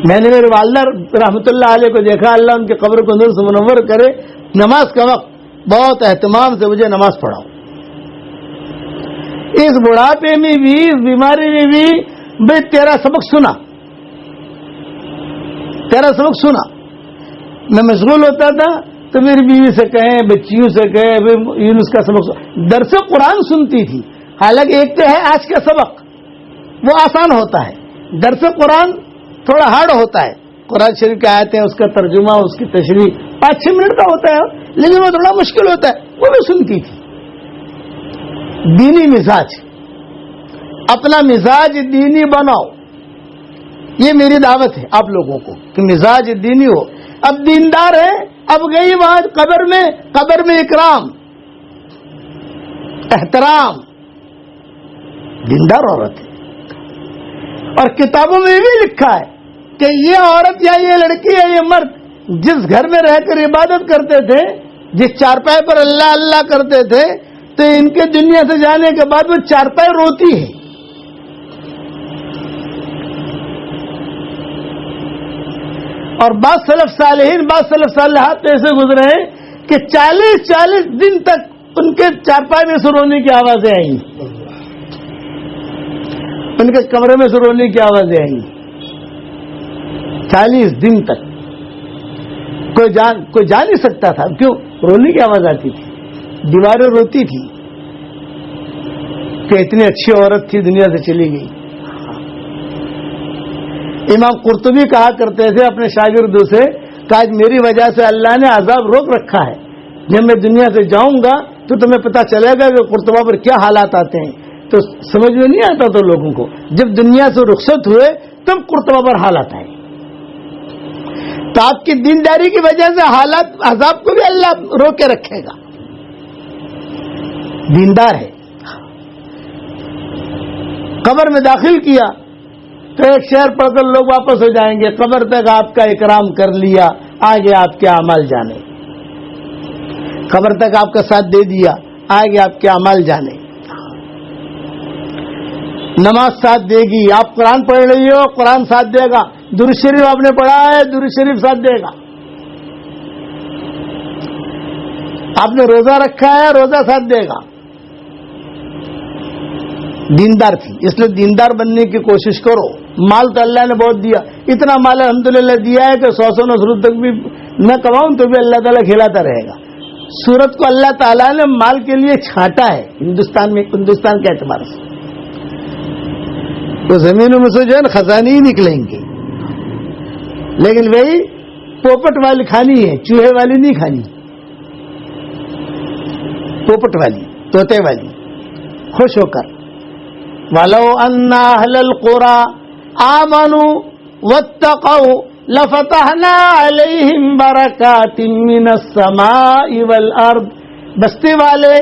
میں نے میرے والدہ رحمۃ اللہ علیہ کو دیکھا، اللہ ان کی قبر کو نور سے منور کرے، نماز کا وقت بہت اہتمام سے مجھے نماز پڑھاؤ۔ اس بڑھاپے میں بھی، اس بیماری میں بھی، بھائی تیرا سبق سنا، میں مشغول ہوتا تھا تو میری بیوی سے کہیں، بچیوں سے کہیں، یونس کا سبق سنا، درس قرآن سنتی تھی۔ حالانکہ ایک تو ہے آج کا سبق، وہ آسان ہوتا ہے، درس قرآن تھوڑا ہارڈ ہوتا ہے، قرآن شریف کے آیتیں، اس کا ترجمہ، اس کی تشریح 5-6 منٹ کا ہوتا ہے، لیکن وہ تھوڑا مشکل ہوتا ہے، وہ بھی سنتی تھی۔ دینی مزاج، اپنا مزاج دینی بناؤ، یہ میری دعوت ہے آپ لوگوں کو کہ مزاج دینی ہو۔ اب دیندار ہے، اب گئی وہاں قبر میں اکرام، احترام، دیندار عورت ہے۔ اور کتابوں میں بھی لکھا ہے کہ یہ عورت یا یہ لڑکی یا یہ مرد جس گھر میں رہ کر عبادت کرتے تھے، جس چارپائی پر اللہ اللہ کرتے تھے، تو ان کے دنیا سے جانے کے بعد وہ چارپائی روتی ہے۔ اور بعض سلف صالحین، بعض سلف صالحات ایسے گزرے ہیں کہ 40 دن تک ان کے چارپائی میں سے رونے کی آوازیں آئیں، ان کے کمرے میں سے رونے کی آوازیں آئیں، 40 دن تک کوئی جا نہیں سکتا تھا، کیوں؟ رونے کی آواز آتی تھی، دیواریں روتی تھی کہ اتنی اچھی عورت تھی دنیا سے چلی گئی۔ امام قرطبی کہا کرتے تھے اپنے شاگردوں سے کہ آج میری وجہ سے اللہ نے عذاب روک رکھا ہے، جب میں دنیا سے جاؤں گا تو تمہیں پتہ چلے گا کہ قرطبہ پر کیا حالات آتے ہیں۔ تو سمجھ میں نہیں آتا تو لوگوں کو، جب دنیا سے رخصت ہوئے تب قرطبہ پر حالات آئے۔ تو آپ کی دینداری کی وجہ سے حالات، عذاب کو بھی اللہ روک کے رکھے گا۔ دیندار ہے۔ قبر میں داخل کیا تو ایک شعر پڑھ کر لوگ واپس ہو جائیں گے، قبر تک آپ کا اکرام کر لیا، آگے آپ کے اعمال جانے۔ قبر تک آپ کا ساتھ دے دیا، آگے آپ کے اعمال جانے۔ نماز ساتھ دے گی، آپ قرآن پڑھ رہی ہو، قرآن ساتھ دے گا، درود شریف آپ نے پڑھا ہے، درود شریف ساتھ دے گا۔ آپ نے روزہ رکھا ہے، روزہ ساتھ دے گا۔ دیندار تھی، اس لیے دیندار بننے کی کوشش کرو۔ مال تو اللہ نے بہت دیا، اتنا مال الحمدللہ دیا ہے کہ 100 نصرت تک بھی نہ کماؤں تو بھی اللہ تعالیٰ کھلاتا رہے گا۔ سورت کو اللہ تعالیٰ نے مال کے لیے چھانٹا ہے ہندوستان کے اعتبار سے، تو زمینوں میں سے جو ہے نا خزانے ہی نکلیں گے، لیکن وہی پوپٹ والی کھانی ہے، چوہے والی نہیں کھانی، پوپٹ والی، طوطے والی، خوش ہو کر۔ وَلَوْ أَنَّ أَهْلَ الْقُرَىٰ آمَنُوا وَاتَّقَوْا لَفَتَحْنَا عَلَيْهِمْ بَرَكَاتٍ مِّنَ السَّمَاءِ وَالْأَرْضِ۔ بستی والے،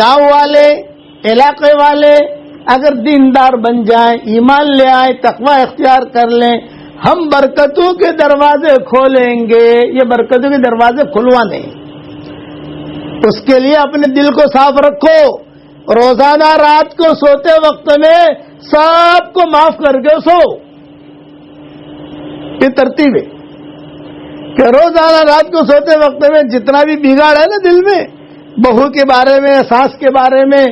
گاؤں والے، علاقے والے اگر دیندار بن جائیں، ایمان لے آئے، تقوی اختیار کر لیں، ہم برکتوں کے دروازے کھولیں گے۔ یہ برکتوں کے دروازے کھلوانے، اس کے لیے اپنے دل کو صاف رکھو۔ روزانہ رات کو سوتے وقت میں سب کو معاف کر کے سو۔ یہ ترتیب ہے کہ روزانہ رات کو سوتے وقت میں جتنا بھی بگاڑ ہے نا دل میں، بہو کے بارے میں، ساس کے بارے میں،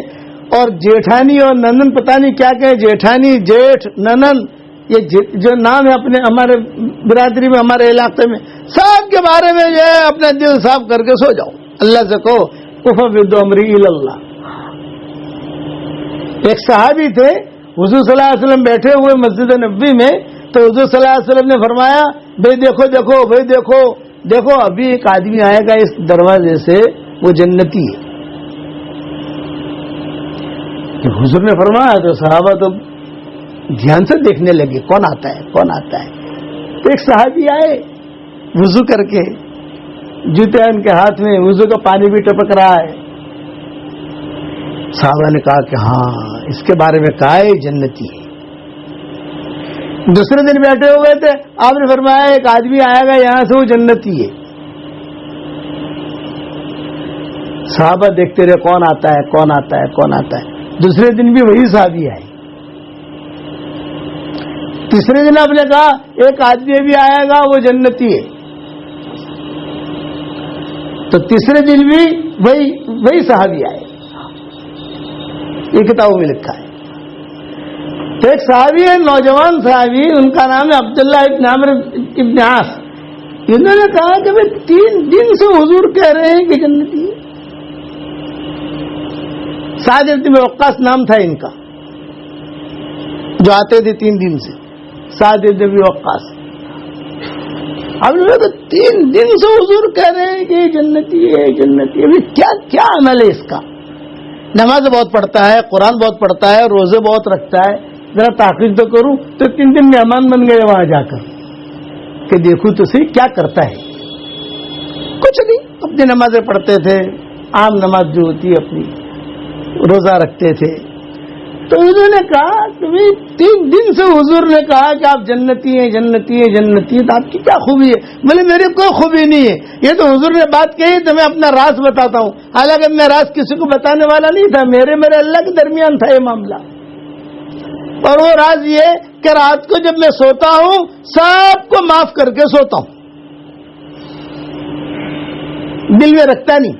اور جیٹھانی اور ننن، پتہ نہیں کیا کہ جیٹھانی، جیٹھ، ننن، یہ جو نام ہے اپنے ہمارے برادری میں، ہمارے علاقے میں، سب کے بارے میں جو ہے اپنا دل صاف کر کے سو جاؤ۔ اللہ سے کہو افوض امری الی اللہ۔ ایک صحابی تھے، حضور صلی اللہ علیہ وسلم بیٹھے ہوئے مسجد نبوی میں، تو حضور صلی اللہ علیہ وسلم نے فرمایا، بھائی دیکھو دیکھو بھائی دیکھو دیکھو، ابھی ایک آدمی آئے گا اس دروازے سے، وہ جنتی ہے۔ حضور نے فرمایا تو صحابہ تو دھیان سے دیکھنے لگے، کون آتا ہے کون آتا ہے۔ تو ایک صحابی آئے وضو کر کے، جوتے ان کے ہاتھ میں، وضو کا پانی بھی ٹپک رہا ہے. صحابہ نے کہا کہ ہاں اس کے بارے میں کہا ہے جنتی ہے. دوسرے دن بیٹھے ہوئے تھے، آپ نے فرمایا ایک آدمی آئے گا یہاں سے، وہ جنتی ہے. صحابہ دیکھتے رہے کون آتا ہے کون آتا ہے کون آتا ہے. دوسرے دن بھی وہی صحابی آئے. تیسرے دن آپ نے کہا ایک آدمی بھی آئے گا وہ جنتی ہے. تو تیسرے دن بھی وہی صحابی آئے. یہ کتابوں میں لکھا ہے. تو ایک صحابی ہے، نوجوان صحابی، ان کا نام ہے عبداللہ ابن عمرو ابن عاص. انہوں نے کہا کہ میں 3 دن سے حضور کہہ رہے ہیں کہ جنتی ہے. سعد بن وقاص نام تھا ان کا، جو آتے تھے 3 دن سے. سعد بن وقاص. اب لوگ 3 دن سے حضور کہہ رہے ہیں کہ جنتی ہے جنتی ہے. کیا عمل ہے اس کا؟ نماز بہت پڑھتا ہے، قرآن بہت پڑھتا ہے، روزے بہت رکھتا ہے. ذرا تحقیق تو کروں تو 3 دن مہمان بن گئے وہاں جا کر کہ دیکھوں تو صحیح کیا کرتا ہے. کچھ نہیں، اپنی نمازیں پڑھتے تھے، عام نماز جو ہوتی ہے اپنی، روزہ رکھتے تھے. تو انہوں نے کہا کہ 3 دن سے حضور نے کہا کہ آپ جنتی ہیں جنتی ہیں جنتی ہیں، تو آپ کی کیا خوبی ہے؟ بولے میری کوئی خوبی نہیں ہے، یہ تو حضور نے بات کہی تو میں اپنا راز بتاتا ہوں. حالانکہ میں راز کسی کو بتانے والا نہیں تھا، میرے اللہ کے درمیان تھا یہ معاملہ. اور وہ راز یہ کہ رات کو جب میں سوتا ہوں سب کو معاف کر کے سوتا ہوں، دل میں رکھتا نہیں.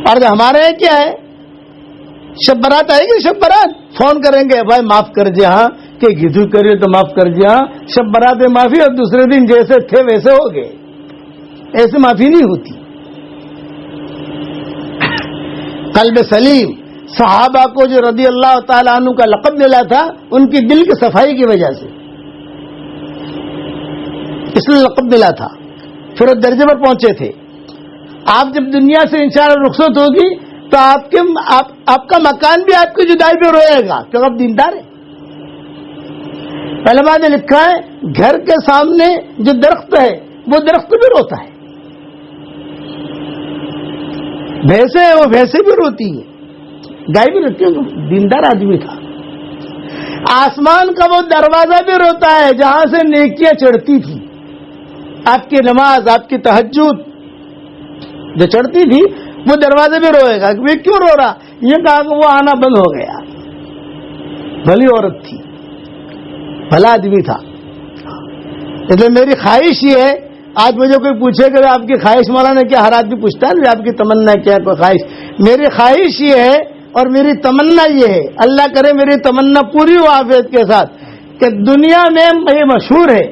اور ہمارے یہاں کیا ہے، شب برات آئے گی، شب برات فون کریں گے، بھائی معاف کر جی، ہاں کہ گدو کریے تو معاف کر جی، ہاں شب برات میں معافی، اور دوسرے دن جیسے تھے ویسے ہو گئے. ایسے معافی نہیں ہوتی. قلب سلیم صحابہ کو جو رضی اللہ تعالیٰ عنہ کا لقب ملا تھا ان کی دل کی صفائی کی وجہ سے، اس لیے لقب ملا تھا. پھر اس درجے پر پہنچے تھے. آپ جب دنیا سے انشاءاللہ رخصت ہوگی تو آپ کا مکان بھی آپ کی جدائی پہ روئے گا، کیونکہ آپ دیندار ہیں. علماء نے لکھا ہے گھر کے سامنے جو درخت ہے وہ درخت بھی روتا ہے، بھینسیں ہیں وہ بھینسیں بھی روتی ہیں، گائے بھی روتی ہے. دیندار آدمی تھا. آسمان کا وہ دروازہ بھی روتا ہے جہاں سے نیکیاں چڑھتی تھی. آپ کی نماز، آپ کی تہجد جو چڑھتی تھی وہ دروازے بھی روئے گا. وہ کیوں رو رہا؟ یہ کہا کہ وہ آنا بند ہو گیا. بھلی عورت تھی، بھلا آدمی تھا. اس لیے میری خواہش یہ ہے، آج مجھے کوئی پوچھے کہ آپ کی خواہش مولانا کیا، ہر آدمی پوچھتا ہے آپ کی تمنا کیا، کوئی خواہش. میری خواہش یہ ہے اور میری تمنا یہ ہے، اللہ کرے میری تمنا پوری ہو عافیت کے ساتھ، کہ دنیا میں یہ مشہور ہے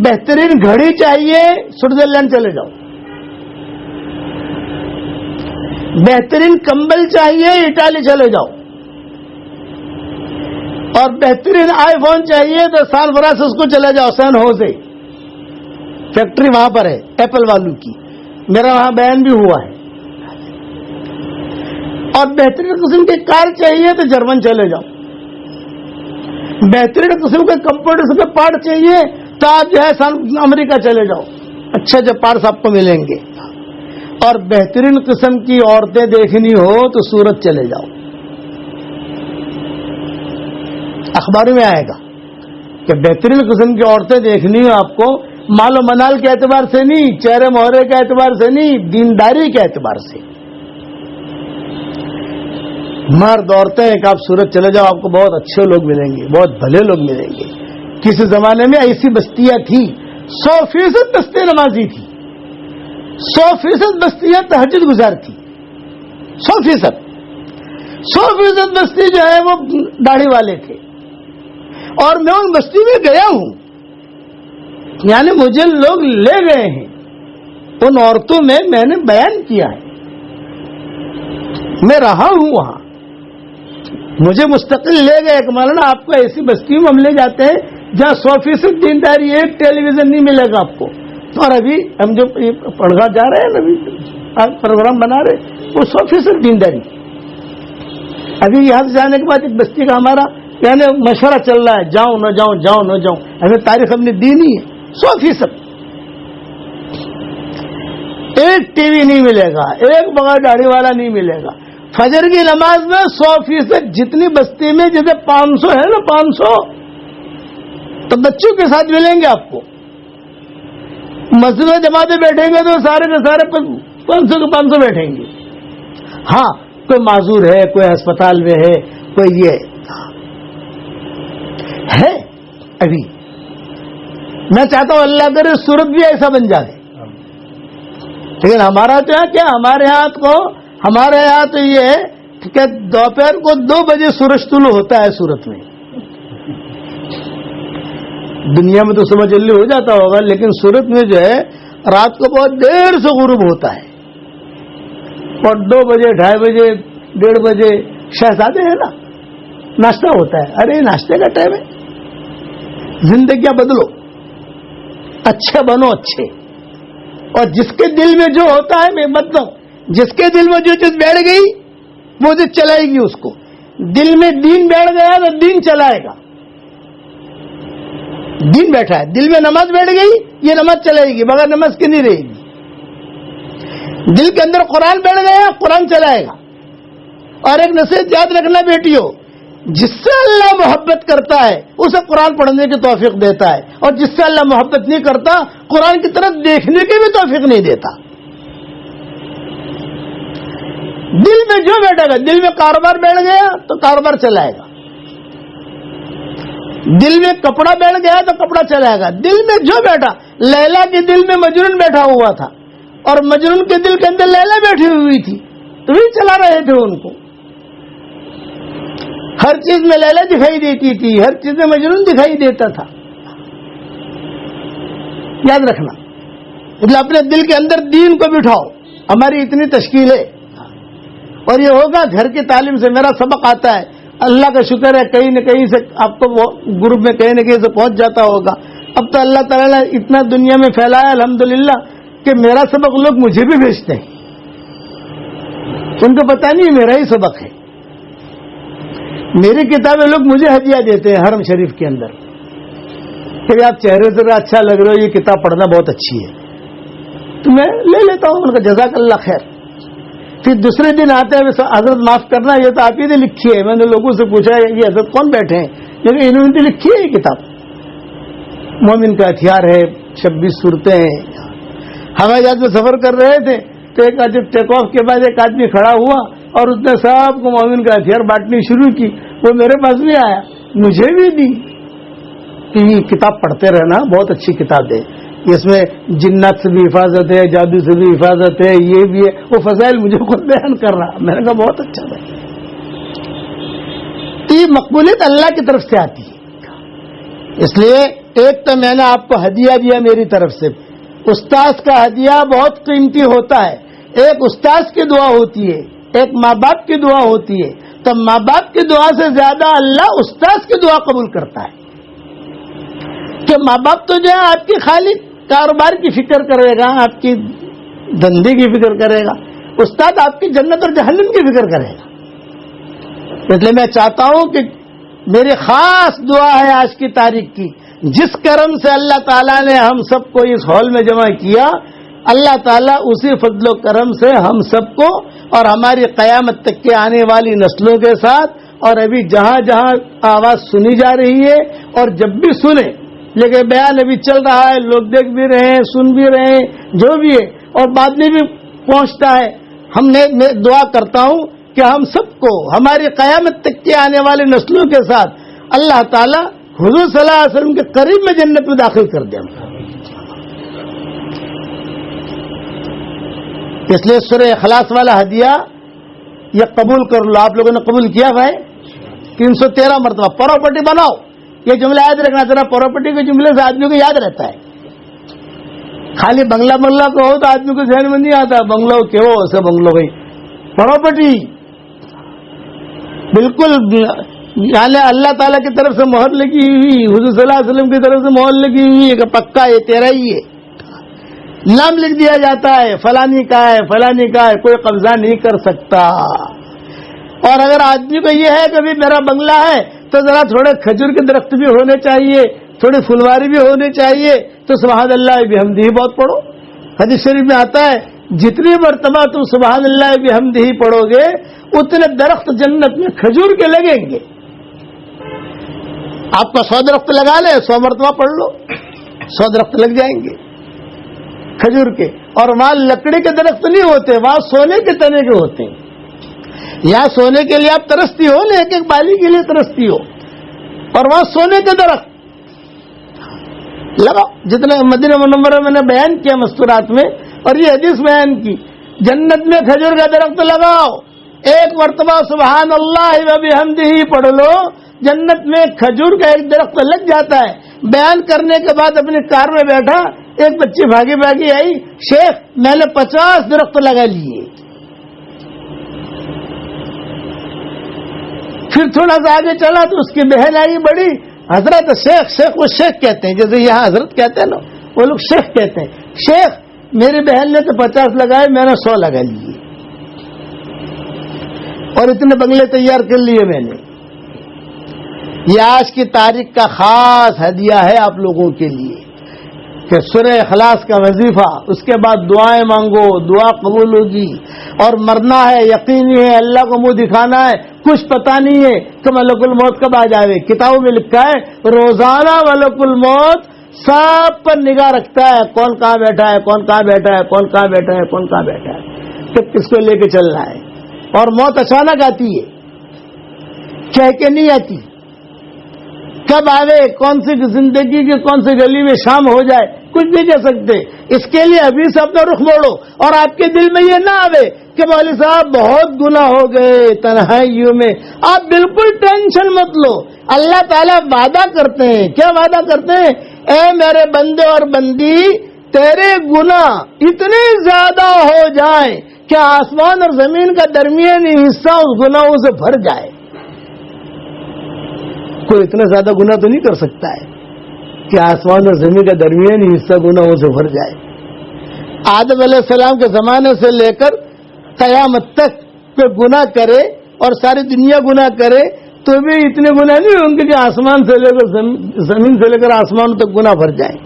بہترین گھڑی چاہیے سوئٹزرلینڈ چلے جاؤ، بہترین کمبل چاہیے اٹالی چلے جاؤ، اور بہترین آئی فون چاہیے تو سان فرانسسکو چلے جاؤ. سین ہوزے فیکٹری وہاں پر ہے ایپل والوں کی، میرا وہاں بیان بھی ہوا ہے. اور بہترین قسم کی کار چاہیے تو جرمن چلے جاؤ. بہترین قسم کے کمپیوٹر کے پارٹ چاہیے تو آپ جو ہے امریکہ چلے جاؤ، اچھے اچھے پارٹس آپ کو ملیں گے. اور بہترین قسم کی عورتیں دیکھنی ہو تو سورت چلے جاؤ. اخباروں میں آئے گا کہ بہترین قسم کی عورتیں دیکھنی ہو آپ کو، مال و منال کے اعتبار سے نہیں، چہرے مہرے کے اعتبار سے نہیں، دینداری کے اعتبار سے. مرد عورتیں کہ آپ سورت چلے جاؤ، آپ کو بہت اچھے لوگ ملیں گے، بہت بھلے لوگ ملیں گے. کسی زمانے میں ایسی بستیاں تھیں 100% بستیاں نمازی تھی، 100% بستیاں تہجد گزار تھی، 100% بستی جو ہے وہ داڑھی والے تھے. اور میں ان بستی میں گیا ہوں، یعنی مجھے لوگ لے گئے ہیں ان عورتوں میں، میں نے بیان کیا ہے، میں رہا ہوں وہاں، مجھے مستقل لے گئے کہ مولانا آپ کو ایسی بستی میں ہم لے جاتے ہیں جہاں 100% دینداری، ایک ٹیلی ویژن نہیں ملے گا آپ کو. اور ابھی ہم جو پڑھا جا رہے ہیں ابھی پروگرام بنا رہے وہ 100% دینداری. ابھی یہاں سے جانے کے بعد ایک بستی کا ہمارا یعنی مشورہ چل رہا ہے، جاؤں نہ جاؤں، جاؤں نہ جاؤں. ہمیں تاریخ ہم نے دی نہیں ہے 100%. ایک ٹی وی نہیں ملے گا, ایک بغیر داڑھی والا نہیں ملے گا. فجر کی نماز میں 100% جتنی بستی میں جیسے 500 ہے نا 500 تو بچوں کے ساتھ ملیں گے آپ کو. مسجد میں جماعتیں بیٹھیں گے تو سارے کے سارے 500 کے 500 بیٹھیں گے. ہاں کوئی معذور ہے, کوئی ہسپتال میں ہے, کوئی یہ ہے. ابھی میں چاہتا ہوں اللہ کرے صورت بھی ایسا بن جائے, لیکن ہمارا تو ہے کیا, ہمارے یہاں تو یہ ہے کہ دوپہر کو 2 بجے سورج طلوع ہوتا ہے صورت میں. دنیا میں تو صبح جلدی ہو جاتا ہوگا, لیکن صورت میں جو ہے رات کو بہت دیر سے غروب ہوتا ہے, اور 2 بجے 2:30 بجے 1:30 بجے شہزادے ہیں نا ناشتہ ہوتا ہے. ارے ناشتے کا ٹائم ہے, زندگیاں بدلو, اچھے بنو اچھے. اور جس کے دل میں جو ہوتا ہے میں مطلب جس کے دل میں جو چیز بیٹھ گئی وہ چیز چلائے گی اس کو. دل میں دین بیٹھ گیا تو دین چلائے گا. دین بیٹھا ہے, دل میں نماز بیٹھ گئی, یہ نماز چلائے گی, بغیر نماز کی نہیں رہے گی. دل کے اندر قرآن بیٹھ گیا, قرآن چلائے گا. اور ایک نصیحت یاد رکھنا بیٹیوں, جس سے اللہ محبت کرتا ہے اسے قرآن پڑھنے کی توفیق دیتا ہے, اور جس سے اللہ محبت نہیں کرتا قرآن کی طرف دیکھنے کی بھی توفیق نہیں دیتا. دل میں جو بیٹھے گا, دل میں کاروبار بیٹھ گیا تو کاروبار چلائے گا, دل میں کپڑا بیٹھ گیا تو کپڑا چلائے گا. دل میں جو بیٹھا, لیلا کے دل میں مجنون بیٹھا ہوا تھا اور مجنون کے دل کے اندر لیلا بیٹھی ہوئی تھی, تو وہی چلا رہے تھے ان کو. ہر چیز میں لیلا دکھائی دیتی تھی, ہر چیز میں مجنون دکھائی دیتا تھا. یاد رکھنا, مطلب اپنے دل کے اندر دین کو بٹھاؤ. ہماری اتنی تشکیل ہے, اور یہ ہوگا گھر کی تعلیم سے. میرا سبق آتا ہے, اللہ کا شکر ہے کہیں نہ کہیں سے آپ کو گروپ میں کہیں نہ کہیں سے پہنچ جاتا ہوگا. اب تو اللہ تعالیٰ نے اتنا دنیا میں پھیلایا الحمدللہ کہ میرا سبق لوگ مجھے بھی بھیجتے ہیں. ان کو پتہ نہیں میرا ہی سبق ہے. میری کتابیں لوگ مجھے ہدیہ دیتے ہیں حرم شریف کے اندر کہ آپ چہرے سے اچھا لگ رہے ہو, یہ کتاب پڑھنا بہت اچھی ہے. تو میں لے لیتا ہوں, ان کا جزاک اللہ خیر. پھر دوسرے دن آتے ہیں حضرت معاف کرنا, یہ تو آپ ہی نے لکھی ہے. میں نے لوگوں سے پوچھا یہ حضرت کون بیٹھے ہیں, لیکن انہوں نے لکھی ہے یہ کتاب. مومن کا ہتھیار ہے, 26 صورتیں ہیں. ہوائی جہاز میں سفر کر رہے تھے تو ایک جب ٹیک آف کے بعد ایک آدمی کھڑا ہوا اور اس نے سب کو مومن کا ہتھیار بانٹنی شروع کی. وہ میرے پاس بھی آیا, مجھے بھی دی کہ یہ کتاب پڑھتے رہنا, بہت اچھی کتاب ہے. اس میں جنات سے بھی حفاظت ہے, جادو سے بھی حفاظت ہے, یہ بھی ہے. وہ فضائل مجھے خود بیان کر رہا. میں نے کہا بہت اچھا ہے. تو یہ مقبولیت اللہ کی طرف سے آتی ہے. اس لیے ایک تو میں نے آپ کو ہدیہ دیا میری طرف سے. استاذ کا ہدیہ بہت قیمتی ہوتا ہے. ایک استاذ کی دعا ہوتی ہے, ایک ماں باپ کی دعا ہوتی ہے. تو ماں باپ کی دعا سے زیادہ اللہ استاذ کی دعا قبول کرتا ہے. کہ ماں باپ تو جو ہے آپ کی خالی کاروبار کی فکر کرے گا, آپ کی دھندے کی فکر کرے گا. استاد آپ کی جنت اور جہنم کی فکر کرے گا. اس لیے میں چاہتا ہوں کہ میری خاص دعا ہے آج کی تاریخ کی, جس کرم سے اللہ تعالیٰ نے ہم سب کو اس ہال میں جمع کیا, اللہ تعالیٰ اسی فضل و کرم سے ہم سب کو اور ہماری قیامت تک کے آنے والی نسلوں کے ساتھ, اور ابھی جہاں جہاں آواز سنی جا رہی ہے اور جب بھی سنیں, لیکن بیان ابھی چل رہا ہے, لوگ دیکھ بھی رہے ہیں, سن بھی رہے ہیں, جو بھی ہے, اور بعد میں بھی پہنچتا ہے. میں دعا کرتا ہوں کہ ہم سب کو ہماری قیامت تک کے آنے والی نسلوں کے ساتھ اللہ تعالیٰ حضور صلی اللہ علیہ وسلم کے قریب میں جنت میں داخل کر دیں. اس لیے سورہ اخلاص والا ہدیہ یہ قبول کر لو. آپ لوگوں نے قبول کیا بھائی 313 مرتبہ. پراپرٹی بناؤ, یہ جملہ یاد رکھنا. ذرا پراپرٹی کے جملے سے آدمی کو یاد رہتا ہے. خالی بنگلہ کو ہو تو آدمی کو ذہن میں نہیں آتا بنگلو کیوں ایسے بنگلو گئی. پراپرٹی بالکل یعنی اللہ تعالیٰ کی طرف سے مہر لگی ہوئی, حضور صلی اللہ علیہ وسلم کی طرف سے مہر لگی ہوئی ہے کہ پکا یہ تیرا ہی ہے. نام لکھ دیا جاتا ہے, فلانی کا ہے, فلانی کا ہے, کوئی قبضہ نہیں کر سکتا. اور اگر آدمی کو یہ ہے کہ میرا بنگلہ ہے تو ذرا تھوڑے کھجور کے درخت بھی ہونے چاہیے, تھوڑی پھلواری بھی ہونی چاہیے, تو سبحان اللہ بحمدہ بہت پڑھو. حدیث شریف میں آتا ہے جتنی مرتبہ تم سبحان اللہ بحمدہ پڑھو گے اتنے درخت جنت میں کھجور کے لگیں گے. آپ کا 100 درخت لگا لیں, 100 مرتبہ پڑھ لو, 100 درخت لگ جائیں گے کھجور کے. اور وہاں لکڑی کے درخت نہیں ہوتے, وہاں سونے کے تنے کے ہوتے ہیں. یہاں سونے کے لیے آپ ترستی ہو, ایک ایک بالی کے لیے ترستی ہو, اور وہاں سونے کے درخت لگاؤ. جتنے مدینہ منورہ میں نے بیان کیا مستورات میں, اور یہ حدیث بیان کی, جنت میں کھجور کا درخت لگاؤ, ایک مرتبہ سبحان اللہ و بحمدہ پڑھ لو, جنت میں کھجور کا ایک درخت لگ جاتا ہے. بیان کرنے کے بعد اپنی کار میں بیٹھا, ایک بچی بھاگی بھاگی آئی, شیخ میں نے 50 درخت لگا لیے. پھر تھوڑا سا آگے چلا تو اس کی بہن آئی بڑی, حضرت شیخ. شیخ وہ شیخ کہتے ہیں, جیسے یہاں حضرت کہتے ہیں نا, وہ لوگ شیخ کہتے ہیں. شیخ میری بہن نے تو 50 لگائے, میں نے 100 لگا لیے, اور اتنے بنگلے تیار کر لیے میں نے. یہ آج کی تاریخ کا خاص ہدیہ ہے آپ لوگوں کے لیے کہ سورہ اخلاص کا وظیفہ, اس کے بعد دعائیں مانگو, دعا قبول ہوگی. اور مرنا ہے, یقینی ہے, اللہ کو منہ دکھانا ہے, کچھ پتہ نہیں ہے کہ ملک الموت کب آ جائے. کتابوں میں لکھا ہے روزانہ ملک الموت سب پر نگاہ رکھتا ہے, کون کہاں بیٹھا ہے, کون کہاں بیٹھا ہے, کون کہاں بیٹھا ہے, کون کہاں بیٹھا ہے, کب کس کو لے کے چلنا ہے. اور موت اچانک آتی ہے, کہہ کے نہیں آتی. کب آوے, کون سی زندگی کی کون سی گلی میں شام ہو جائے, کچھ نہیں کہہ سکتے. اس کے لیے ابھی سے اپنا رخ موڑو, اور آپ کے دل میں یہ نہ آوے کہ مولوی صاحب بہت گناہ ہو گئے تنہائیوں میں. آپ بالکل ٹینشن مت لو. اللہ تعالیٰ وعدہ کرتے ہیں, کیا وعدہ کرتے ہیں, اے میرے بندے اور بندی, تیرے گناہ اتنے زیادہ ہو جائیں کہ آسمان اور زمین کا درمیانی حصہ اس گناہوں سے بھر جائے. کوئی اتنا زیادہ گناہ تو نہیں کر سکتا ہے کہ آسمان اور زمین کا درمیانی حصہ گناہوں سے بھر جائے. آدم علیہ السلام کے زمانے سے لے کر قیامت تک کوئی گناہ کرے اور ساری دنیا گناہ کرے تو بھی اتنے گناہ نہیں ہوں گے کہ آسمان سے لے کر زمین سے لے کر آسمان تک گناہ بھر جائیں.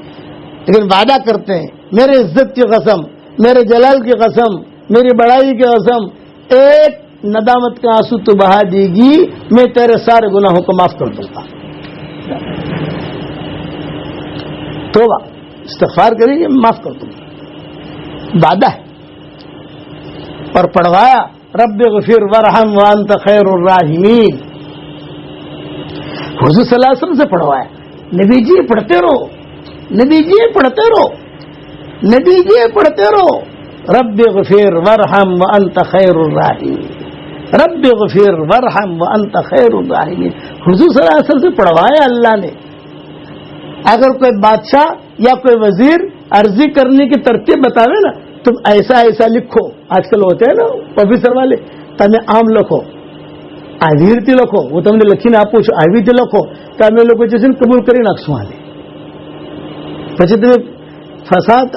لیکن وعدہ کرتے ہیں, میرے عزت کی قسم, میرے جلال کی قسم, میری بڑائی کی قسم, ایک ندامت کا آنسو تو بہا دے گی, میں تیرے سارے گناہوں کو معاف کر دوں گا. توبہ استغفار کریں گے, معاف کر دوں گا, وعدہ ہے. اور پڑھوایا رب اغفر ورحم وانت خیر الراحمین. حضور صلی اللہ علیہ وسلم سے پڑھوایا, نبی جی پڑھتے رہو, نبی جی پڑھتے رہو, نبی جی پڑھتے رہو, رب اغفر ورحم وانت خیر الراحمین, رب اغفر ورحم وانت خیر الراحمین. حضور صلی اللہ علیہ وسلم سے پڑھوایا اللہ نے. اگر کوئی بادشاہ یا کوئی وزیر عرضی کرنے کی ترتیب بتاوے نا, تم ایسا ایسا لکھو, آج کل ہوتے ہیں نا آفیسر والے, تمہیں عام لکھو, આવી રીતે લખો, હું તમને લખીને આપું છું, આવી રીતે લખો, તો અમે લોકો જે છે ને કબૂલ કરી નાખશું આને. પછી તમે ફસાદ,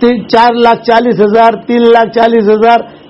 4,40,000, 3,40,000.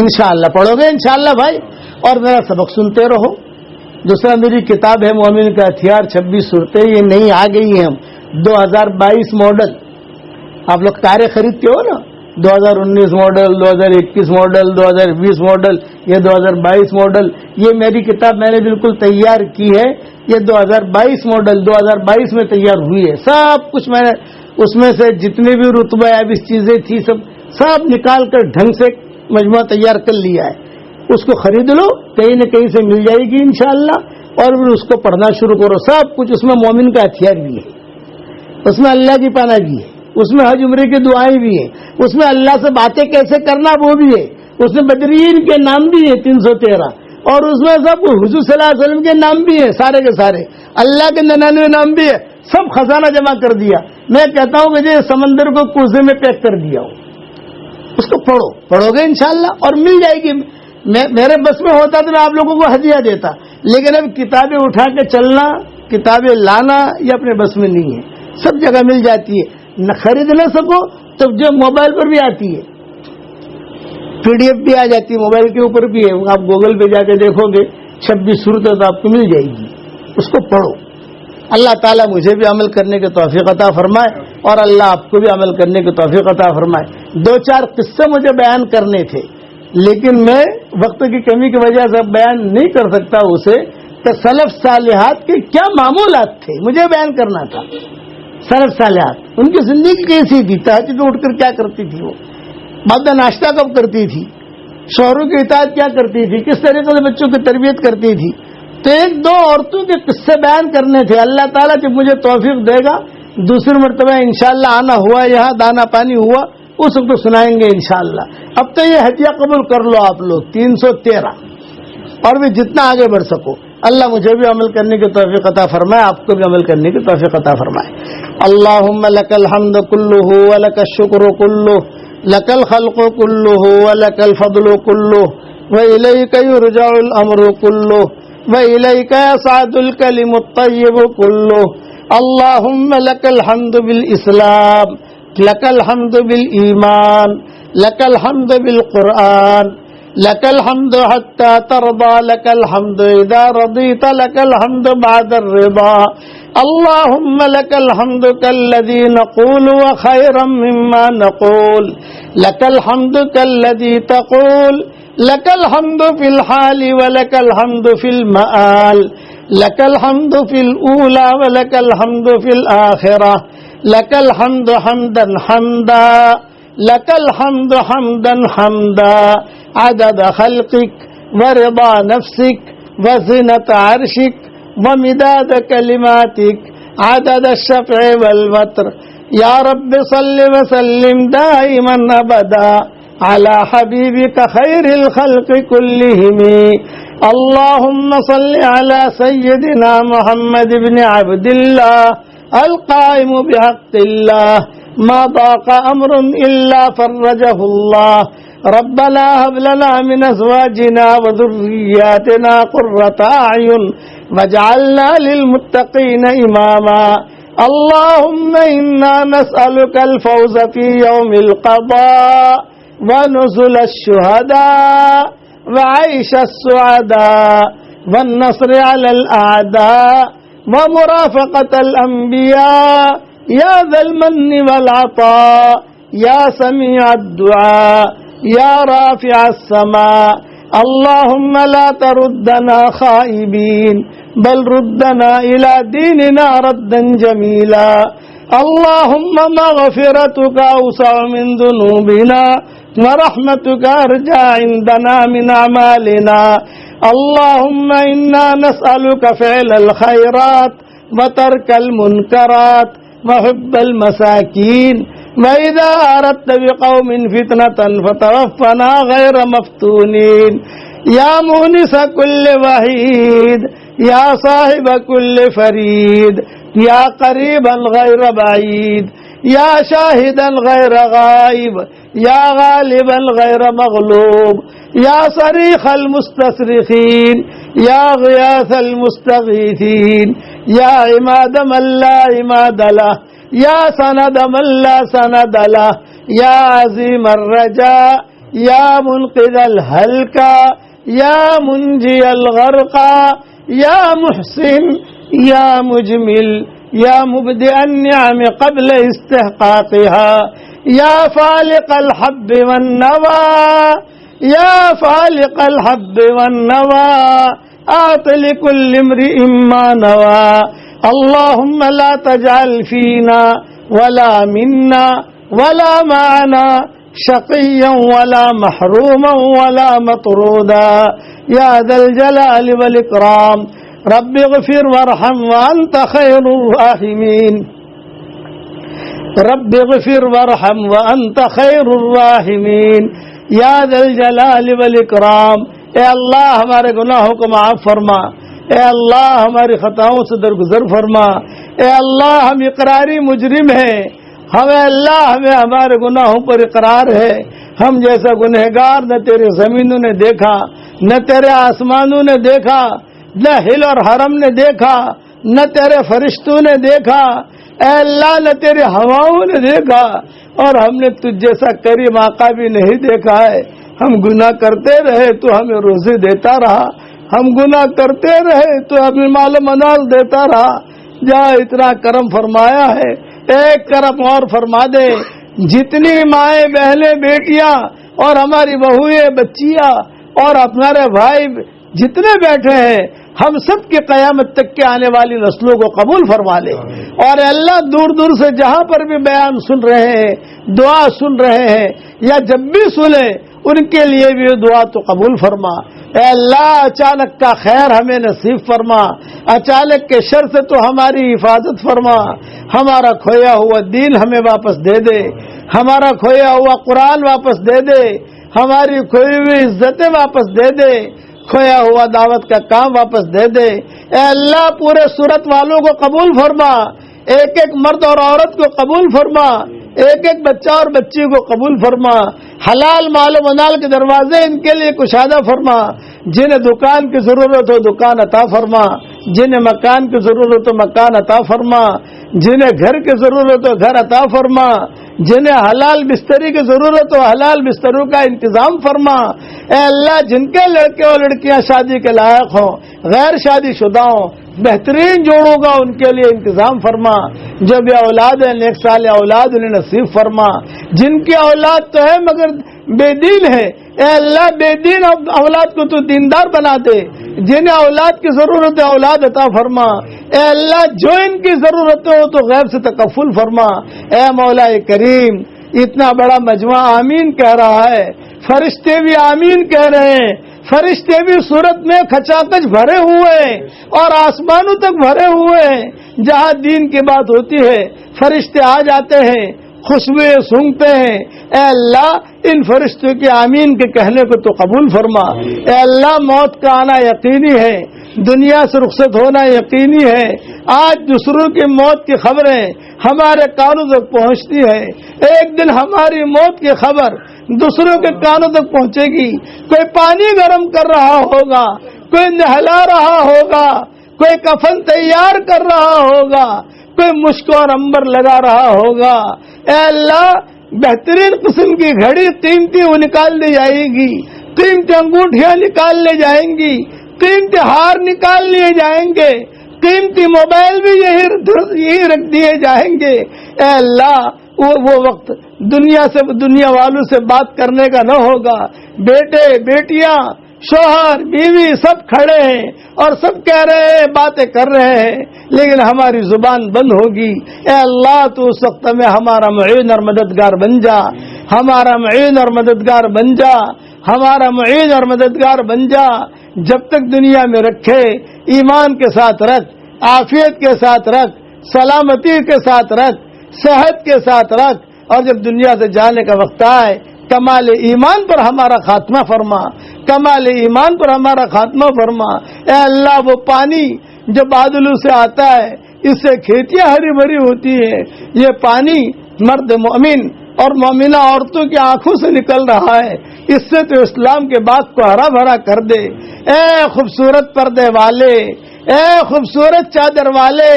انشاءاللہ پڑھو گے انشاءاللہ بھائی، اور میرا سبق سنتے رہو۔ دوسرا میری کتاب ہے مومن کا ہتھیار 26 صورتیں، یہ نئی آ گئی ہیں، ہم 2022 ماڈل۔ آپ لوگ کاریں خریدتے ہو نا، 2019 ماڈل، 2021 ماڈل، 2020 ماڈل، یہ 2022 ماڈل۔ یہ میری کتاب میں نے بالکل تیار کی ہے، یہ 2022 ماڈل 2022 میں تیار ہوئی ہے۔ سب کچھ میں نے اس میں سے جتنے بھی رتبہ ابھی چیزیں تھی سب نکال کر ڈھنگ سے مجموعہ تیار کر لیا ہے۔ اس کو خرید لو، کہیں نہ کہیں سے مل جائے گی انشاءاللہ، اور پھر اس کو پڑھنا شروع کرو۔ سب کچھ اس میں مومن کا ہتھیار بھی ہے، اس میں اللہ کی پناہ بھی ہے، اس میں حج عمرے کی دعائیں بھی ہیں، اس میں اللہ سے باتیں کیسے کرنا وہ بھی ہے، اس میں بدرین کے نام بھی ہیں 313، اور اس میں سب حضور صلی اللہ علیہ وسلم کے نام بھی ہیں، سارے کے سارے اللہ کے 99 نام بھی ہے۔ سب خزانہ جمع کر دیا۔ میں کہتا ہوں کہ یہ سمندر کو کوزے میں پیک کر دیا ہو۔ اس کو پڑھو گے انشاءاللہ اور مل جائے گی۔ میرے بس میں ہوتا تو میں آپ لوگوں کو ہدیہ دیتا، لیکن اب کتابیں اٹھا کے چلنا، کتابیں لانا یہ اپنے بس میں نہیں ہے۔ سب جگہ مل جاتی ہے، نہ خرید نہ سکو تو جو موبائل پر بھی آتی ہے، PDF بھی آ جاتی ہے، موبائل کے اوپر بھی ہے، آپ گوگل پہ جا کے دیکھو گے 26 صورتیں تو آپ کو مل جائے گی۔ اس کو پڑھو۔ اللہ تعالیٰ مجھے بھی عمل کرنے کے توفیق عطا فرمائے، اور اللہ آپ کو بھی عمل کرنے کے توفیق عطا فرمائے۔ 2-4 قصے مجھے بیان کرنے تھے، لیکن میں وقت کی کمی کی وجہ سے بیان نہیں کر سکتا اسے، کہ سلف صالحات کے کیا معمولات تھے مجھے بیان کرنا تھا۔ سلف صالحات ان کی زندگی کیسی تھی، تہجد میں اٹھ کر کیا کرتی تھی، وہ بعد ناشتہ کب کرتی تھی، شوہروں کی اطاعت کیا کرتی تھی، کس طریقے سے بچوں کی تربیت کرتی تھی۔ تو 1-2 عورتوں کے قصے بیان کرنے تھے۔ اللہ تعالیٰ جب مجھے توفیق دے گا دوسری مرتبہ انشاءاللہ آنا ہوا، یہاں دانا پانی ہوا، اس وقت سنائیں گے انشاءاللہ۔ اب تو یہ ہدیہ قبول کر لو آپ لوگ 313، اور بھی جتنا آگے بڑھ سکو۔ اللہ مجھے بھی عمل کرنے کی توفیق عطا فرمائے، آپ کو بھی عمل کرنے کی توفیق عطا فرمائے۔ اللہم لک الحمد کلہ ولک الشکر کلہ، لک الخلق کلہ ولک الفضل کلہ، وإلیک یرجع الامر کلہ، وإلیک یصعد الکلم الطیب کلہ۔ اللہم لک الحمد بالاسلام، لک الحمد بالایمان، لک الحمد بالقرآن، لك الحمد حتى ترضى، لك الحمد إذا رضيت، لك الحمد بعد الرضا۔ اللهم لك الحمد كالذي نقول وخيرا مما نقول، لك الحمد كالذي تقول، لك الحمد في الحال ولك الحمد في المآل، لك الحمد في الأولى ولك الحمد في الآخرة، لك الحمد حمدا حمدا، لك الحمد حمدا حمدا، عدد خلقك ورضا نفسك وزنة عرشك ومداد كلماتك، عدد الشفع والوتر۔ يا رب صل وسلم دائما أبدا على حبيبك خير الخلق كلهم۔ اللهم صل على سيدنا محمد بن عبد الله القائم بحق الله، ما ضاق أمر إلا فرجه الله۔ ربنا هب لنا من أزواجنا وذرياتنا قرة أعين واجعلنا للمتقين إماما۔ اللهم إنا نسألك الفوز في يوم القضاء ونزل الشهداء وعيش السعداء والنصر على الأعداء ومرافقة الأنبياء يا ذا المن والعطاء، يا سميع الدعاء، يا رافع السماء۔ اللهم لا تردنا خائبين، بل ردنا إلى ديننا ردا جميلا۔ اللهم مغفرتك أوسع من ذنوبنا ورحمتك أرجى عندنا من أعمالنا۔ اللهم إنا نسألك فعل الخيرات وترك المنكرات وحب المساكين، وإذا أردت بقوم فتنة فتوفنا غير مفتونين۔ يا مونس كل وحيد، يا صاحب كل فريد، يا قريبا غير بعيد، يا شاهدا غير غائب، يا غالبا غير مغلوب، يا صريخ المستصرخين، يا غياث المستغيثين، يا عماد من لا عماد له، يا سند من لا سند له، يا عظيم الرجاء، یا منقذ الہلکا یا منجی الغرقا یا محسن یا مجمل یا مبدع النعم قبل استحقاقها یا فالق الحب والنوى یا فالق الحب والنوى اعط لكل امرئ ما نوى اللهم لا تجعل فينا ولا منا ولا معنا شقيا ولا محروما ولا مطرودا يا ذا الجلال والإكرام رب اغفر وارحم وأنت خير الراحمين رب اغفر وارحم وأنت خير الراحمين يا ذا الجلال والإكرام اے اللہ ہمارے گناہوں کو معاف فرما، اے اللہ ہماری خطاؤں سے درگزر فرما، اے اللہ ہم اقراری مجرم ہیں، ہمیں اللہ ہمیں ہمارے گناہوں پر اقرار ہے، ہم جیسا گنہگار نہ تیرے زمینوں نے دیکھا، نہ تیرے آسمانوں نے دیکھا، نہ ہل اور حرم نے دیکھا، نہ تیرے فرشتوں نے دیکھا، اے اللہ نہ تیرے ہواؤں نے دیکھا، اور ہم نے تجھ جیسا کریم آقا بھی نہیں دیکھا ہے۔ ہم گناہ کرتے رہے تو ہمیں روزی دیتا رہا، ہم گناہ کرتے رہے تو ہمیں مال و منال دیتا رہا، جا اتنا کرم فرمایا ہے ایک کرم اور فرما دے، جتنی مائیں بہنیں بیٹیاں اور ہماری بہویں بچیاں اور ہمارے بھائی جتنے بیٹھے ہیں ہم سب کی قیامت تک کے آنے والی نسلوں کو قبول فرما لے، اور اللہ دور دور سے جہاں پر بھی بیان سن رہے ہیں، دعا سن رہے ہیں یا جب بھی سنیں ان کے لیے بھی دعا تو قبول فرما۔ اے اللہ اچانک کا خیر ہمیں نصیب فرما، اچانک کے شر سے تو ہماری حفاظت فرما، ہمارا کھویا ہوا دین ہمیں واپس دے دے، ہمارا کھویا ہوا قرآن واپس دے دے، ہماری کھوئی ہوئی عزتیں واپس دے دے، کھویا ہوا دعوت کا کام واپس دے دے۔ اے اللہ پورے صورت والوں کو قبول فرما، ایک ایک مرد اور عورت کو قبول فرما، ایک ایک بچہ اور بچی کو قبول فرما، حلال مال و منال کے دروازے ان کے لیے کشادہ فرما، جنہیں دکان کی ضرورت ہو دکان عطا فرما، جنہیں مکان کی ضرورت ہو مکان عطا فرما، جنہیں گھر کی ضرورت ہو گھر عطا فرما، جنہیں حلال بستری کی ضرورت ہو حلال بستروں کا انتظام فرما۔ اے اللہ جن کے لڑکے اور لڑکیاں شادی کے لائق ہوں، غیر شادی شدہ ہوں، بہترین جوڑوں کا ان کے لیے انتظام فرما، جو بھی اولاد ہے نیک صالح اولاد انہیں نصیب فرما، جن کی اولاد تو ہے مگر بے دین ہے، اے اللہ بے دین اولاد کو تو دیندار بنا دے، جنہیں اولاد کی ضرورت ہے اولاد عطا فرما، اے اللہ جو ان کی ضرورت ہو تو غیب سے تکفل فرما۔ اے مولا کریم اتنا بڑا مجمع آمین کہہ رہا ہے، فرشتے بھی آمین کہہ رہے ہیں، فرشتے بھی صورت میں کھچاکچ بھرے ہوئے ہیں اور آسمانوں تک بھرے ہوئے ہیں، جہاں دین کی بات ہوتی ہے فرشتے آ جاتے ہیں، خوشبوئیں سونگتے ہیں۔ اے اللہ ان فرشتوں کے آمین کے کہنے کو تو قبول فرما۔ اے اللہ موت کا آنا یقینی ہے، دنیا سے رخصت ہونا یقینی ہے، آج دوسروں کی موت کی خبریں ہمارے کانوں تک پہنچتی ہے، ایک دن ہماری موت کی خبر دوسروں کے کانوں تک پہنچے گی، کوئی پانی گرم کر رہا ہوگا، کوئی نہلا رہا ہوگا، کوئی کفن تیار کر رہا ہوگا، کوئی مشک اور عنبر لگا رہا ہوگا۔ اے اللہ بہترین قسم کی گھڑی قیمتی وہ نکال لی جائے گی، قیمتی انگوٹھیاں نکال لی جائیں گی، قیمتی ہار نکال لیے جائیں گے، قیمتی موبائل بھی یہی رکھ دیے جائیں گے۔ اے اللہ وہ وقت دنیا والوں سے بات کرنے کا نہ ہوگا، بیٹے بیٹیاں شوہر بیوی سب کھڑے ہیں اور سب کہہ رہے ہیں باتیں کر رہے ہیں، لیکن ہماری زبان بند ہوگی۔ اے اللہ تو اس وقت میں ہمارا معین اور مددگار بن جا، ہمارا معین اور مددگار بن جا، ہمارا معین اور مددگار بن جا۔ جب تک دنیا میں رکھے ایمان کے ساتھ رکھ، عافیت کے ساتھ رکھ، سلامتی کے ساتھ رکھ، صحت کے ساتھ رکھ، اور جب دنیا سے جانے کا وقت آئے کمال ایمان پر ہمارا خاتمہ فرما، کمال ایمان پر ہمارا خاتمہ فرما۔ اے اللہ وہ پانی جو بادلوں سے آتا ہے اس سے کھیتیاں ہری بھری ہوتی ہیں، یہ پانی مرد مومن اور مومنہ عورتوں کی آنکھوں سے نکل رہا ہے، اس سے تو اسلام کے باغ کو ہرا بھرا کر دے۔ اے خوبصورت پردے والے، اے خوبصورت چادر والے،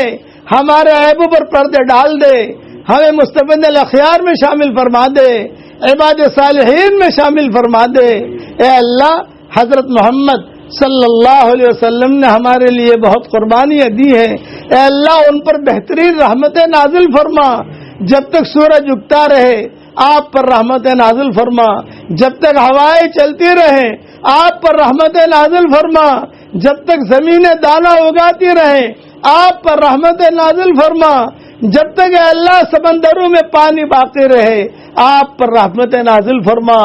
ہمارے عیبوں پر پردے ڈال دے، ہمیں مستبد الاخیار میں شامل فرما دے۔ عباد صالحین میں شامل فرما دے۔ اے اللہ، حضرت محمد صلی اللہ علیہ وسلم نے ہمارے لیے بہت قربانیاں دی ہیں، اے اللہ ان پر بہترین رحمتیں نازل فرما۔ جب تک سورج اگتا رہے آپ پر رحمتیں نازل فرما، جب تک ہوائیں چلتی رہیں آپ پر رحمتیں نازل فرما، جب تک زمینیں دانہ اگاتی رہیں آپ پر رحمتیں نازل فرما، جب تک اے اللہ سمندروں میں پانی باقی رہے آپ پر رحمتیں نازل فرما،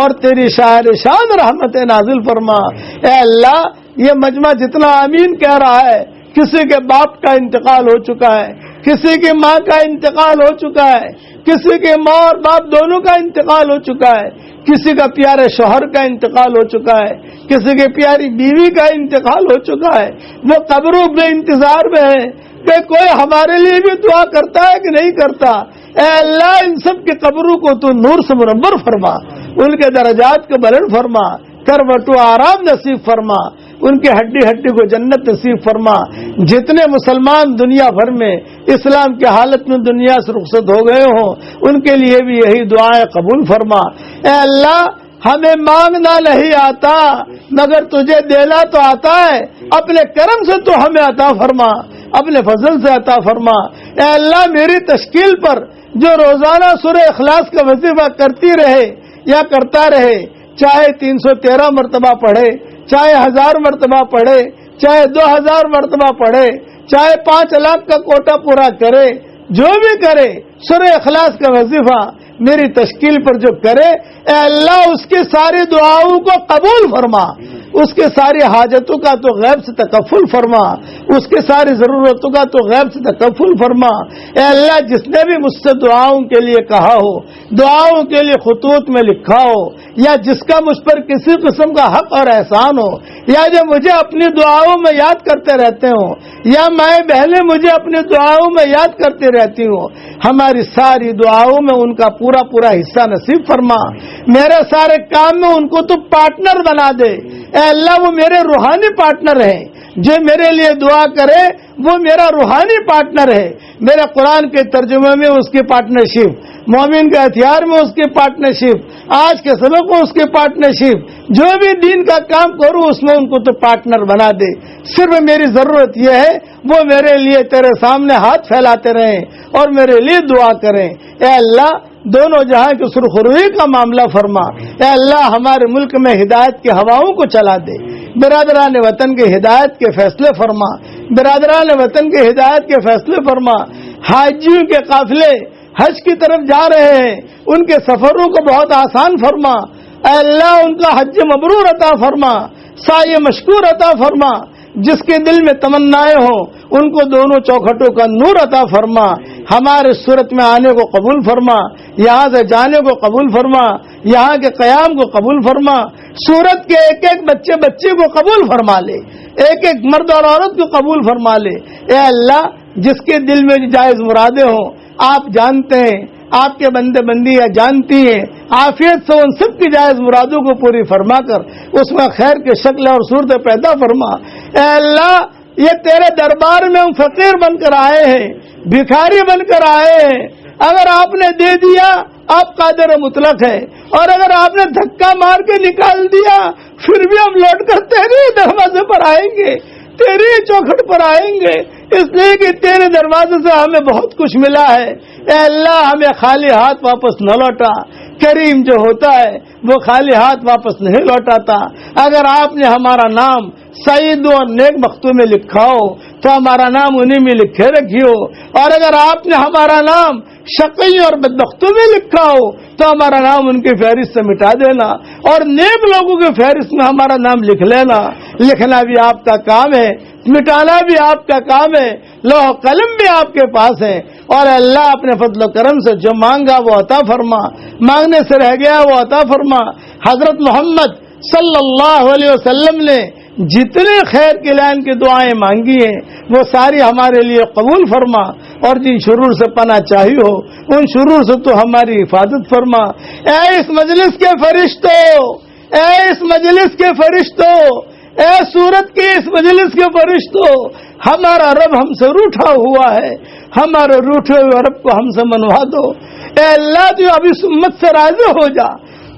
اور تیری شاعر شان رحمتیں نازل فرما۔ اے اللہ، یہ مجمع جتنا آمین کہہ رہا ہے، کسی کے باپ کا انتقال ہو چکا ہے، کسی کی ماں کا انتقال ہو چکا ہے، کسی کے ماں اور باپ دونوں کا انتقال ہو چکا ہے، کسی کا پیارے شوہر کا انتقال ہو چکا ہے، کسی کی پیاری بیوی کا انتقال ہو چکا ہے، وہ قبروں میں انتظار میں ہے کہ کوئی ہمارے لیے بھی دعا کرتا ہے کہ نہیں کرتا۔ اے اللہ، ان سب کی قبروں کو تو نور سے منور فرما، ان کے درجات کو بلند فرما، کروٹو آرام نصیب فرما، ان کے ہڈی ہڈی کو جنت نصیب فرما۔ جتنے مسلمان دنیا بھر میں اسلام کی حالت میں دنیا سے رخصت ہو گئے ہوں ان کے لیے بھی یہی دعائیں قبول فرما۔ اے اللہ، ہمیں مانگنا نہیں آتا مگر تجھے دینا تو آتا ہے، اپنے کرم سے تو ہمیں عطا فرما، اپنے فضل سے عطا فرما۔ اے اللہ، میری تشکیل پر جو روزانہ سورہ اخلاص کا وظیفہ کرتی رہے یا کرتا رہے، چاہے 313 مرتبہ پڑھے، چاہے 1000 مرتبہ پڑھے، چاہے 2000 مرتبہ پڑھے، چاہے 5 لاکھ کا کوٹا پورا کرے، جو بھی کرے سورہ اخلاص کا وظیفہ میری تشکیل پر جو کرے، اے اللہ اس کی ساری دعاؤں کو قبول فرما، اس کے ساری حاجتوں کا تو غیب سے تکفل فرما، اس کے ساری ضرورتوں کا تو غیب سے تکفل فرما۔ اے اللہ، جس نے بھی مجھ سے دعاؤں کے لیے کہا ہو، دعاؤں کے لیے خطوط میں لکھا ہو، یا جس کا مجھ پر کسی قسم کا حق اور احسان ہو، یا جو مجھے اپنی دعاؤں میں یاد کرتے رہتے ہوں، یا مائیں بہنیں مجھے اپنی دعاؤں میں یاد کرتی رہتی ہوں، ہماری ساری دعاؤں میں ان کا پورا حصہ نصیب فرما۔ میرے سارے کام میں ان کو تو پارٹنر بنا دے۔ اے اللہ، وہ میرے روحانی پارٹنر ہیں، جو میرے لیے دعا کرے وہ میرا روحانی پارٹنر ہے۔ میرے قرآن کے ترجمے میں اس کی پارٹنرشپ، مومن کے ہتھیار میں اس کی پارٹنرشپ، آج کے سبق میں اس کی پارٹنرشپ، جو بھی دین کا کام کروں اس میں ان کو تو پارٹنر بنا دے۔ صرف میری ضرورت یہ ہے وہ میرے لیے تیرے سامنے ہاتھ پھیلاتے رہیں اور میرے لیے دعا کریں۔ اے اللہ، دونوں جہاں کی سرخروئی کا معاملہ فرما۔ اے اللہ، ہمارے ملک میں ہدایت کی ہواؤں کو چلا دے، برادران وطن کے ہدایت کے فیصلے فرما، برادران وطن کے ہدایت کے فیصلے فرما۔ حاجیوں کے قافلے حج کی طرف جا رہے ہیں، ان کے سفروں کو بہت آسان فرما۔ اے اللہ، ان کا حج مبرور عطا فرما، سعی مشکور عطا فرما۔ جس کے دل میں تمنائیں ہوں ان کو دونوں چوکھٹوں کا نور عطا فرما۔ ہمارے صورت میں آنے کو قبول فرما، یہاں سے جانے کو قبول فرما، یہاں کے قیام کو قبول فرما۔ صورت کے ایک ایک بچے بچی کو قبول فرما لے، ایک ایک مرد اور عورت کو قبول فرما لے۔ اے اللہ، جس کے دل میں جائز مرادیں ہوں آپ جانتے ہیں، آپ کے بندے بندیاں جانتی ہیں، عافیت سے ان سب کی جائز مرادوں کو پوری فرما کر اس میں خیر کے شکل اور صورت پیدا فرما۔ اے اللہ، یہ تیرے دربار میں ہم فقیر بن کر آئے ہیں، بھکاری بن کر آئے ہیں، اگر آپ نے دے دیا آپ قادر مطلق ہے، اور اگر آپ نے دھکا مار کے نکال دیا پھر بھی ہم لوٹ کر تیرے دروازے پر آئیں گے، تیری چوکھٹ پر آئیں گے، اس لیے کہ تیرے دروازے سے ہمیں بہت کچھ ملا ہے۔ اے اللہ، ہمیں خالی ہاتھ واپس نہ لوٹا۔ کریم جو ہوتا ہے وہ خالی ہاتھ واپس نہیں لوٹاتا۔ اگر آپ نے ہمارا نام سعید اور نیک بختوں میں لکھا ہو تو ہمارا نام انہیں میں لکھے رکھیو، اور اگر آپ نے ہمارا نام شقی اور بدبختوں میں لکھا ہو تو ہمارا نام ان کی فہرست سے مٹا دینا، اور نیک لوگوں کی فہرست میں ہمارا نام لکھ لینا۔ لکھنا بھی آپ کا کام ہے، مٹانا بھی آپ کا کام ہے، لوح قلم بھی آپ کے پاس ہے۔ اور اللہ اپنے فضل و کرم سے جو مانگا وہ عطا فرما، مانگنے سے رہ گیا وہ عطا فرما۔ حضرت محمد صلی اللہ علیہ وسلم نے جتنے خیر کے لائن کی دعائیں مانگی ہیں وہ ساری ہمارے لیے قبول فرما، اور جن شرور سے پناہ چاہی ہو ان شرور سے تو ہماری حفاظت فرما۔ اے اس مجلس کے فرشتوں، اے اس مجلس کے فرشتوں، اے سورت کے اس مجلس کے فرشتوں، ہمارا رب ہم سے روٹھا ہوا ہے، ہمارے روٹھے ہوئے رب کو ہم سے منوا دو. اے اللہ تو اب اس امت سے راضی ہو جا,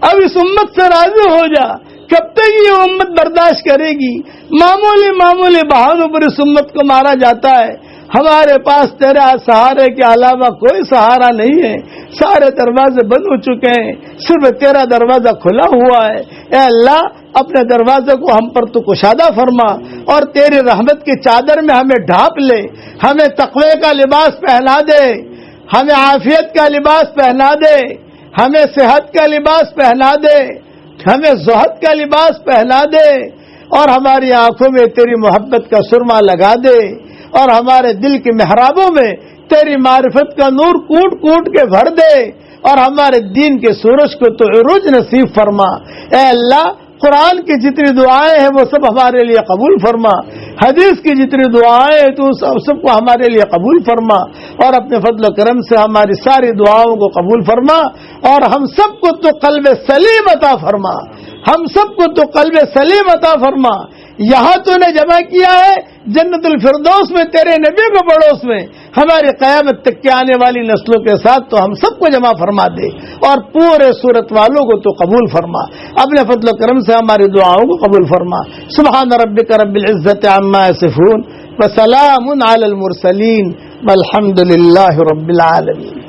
اب اس امت سے راضی ہو جا. کب تک یہ امت برداشت کرے گی؟ معمولی بہانوں پر اس امت کو مارا جاتا ہے. ہمارے پاس تیرے سہارے کے علاوہ کوئی سہارا نہیں ہے. سارے دروازے بند ہو چکے ہیں, صرف تیرا دروازہ کھلا ہوا ہے. اے اللہ اپنے دروازے کو ہم پر تو کشادہ فرما اور تیری رحمت کی چادر میں ہمیں ڈھانپ لے. ہمیں تقوی کا لباس پہنا دے, ہمیں عافیت کا لباس پہنا دے, ہمیں صحت کا لباس پہنا دے, ہمیں زہد کا لباس پہنا دے, اور ہماری آنکھوں میں تیری محبت کا سرما لگا دے, اور ہمارے دل کے محرابوں میں تیری معرفت کا نور کوٹ کوٹ کے بھر دے, اور ہمارے دین کے سورج کو تو عروج نصیب فرما. اے اللہ قرآن کی جتنی دعائیں ہیں وہ سب ہمارے لیے قبول فرما, حدیث کی جتنی دعائیں ہیں تو سب کو ہمارے لیے قبول فرما, اور اپنے فضل و کرم سے ہماری ساری دعاؤں کو قبول فرما, اور ہم سب کو تو قلب سلیم عطا فرما, ہم سب کو تو قلب سلیم عطا فرما. یہاں تو نے جمع کیا ہے جنت الفردوس میں تیرے نبی کو پڑوس میں, ہماری قیامت تک کے آنے والی نسلوں کے ساتھ تو ہم سب کو جمع فرما دے, اور پورے صورت والوں کو تو قبول فرما. اپنے فضل و کرم سے ہماری دعاؤں کو قبول فرما. سبحان ربک رب العزت عما یصفون وسلام علی المرسلین والحمد للہ رب العالمین.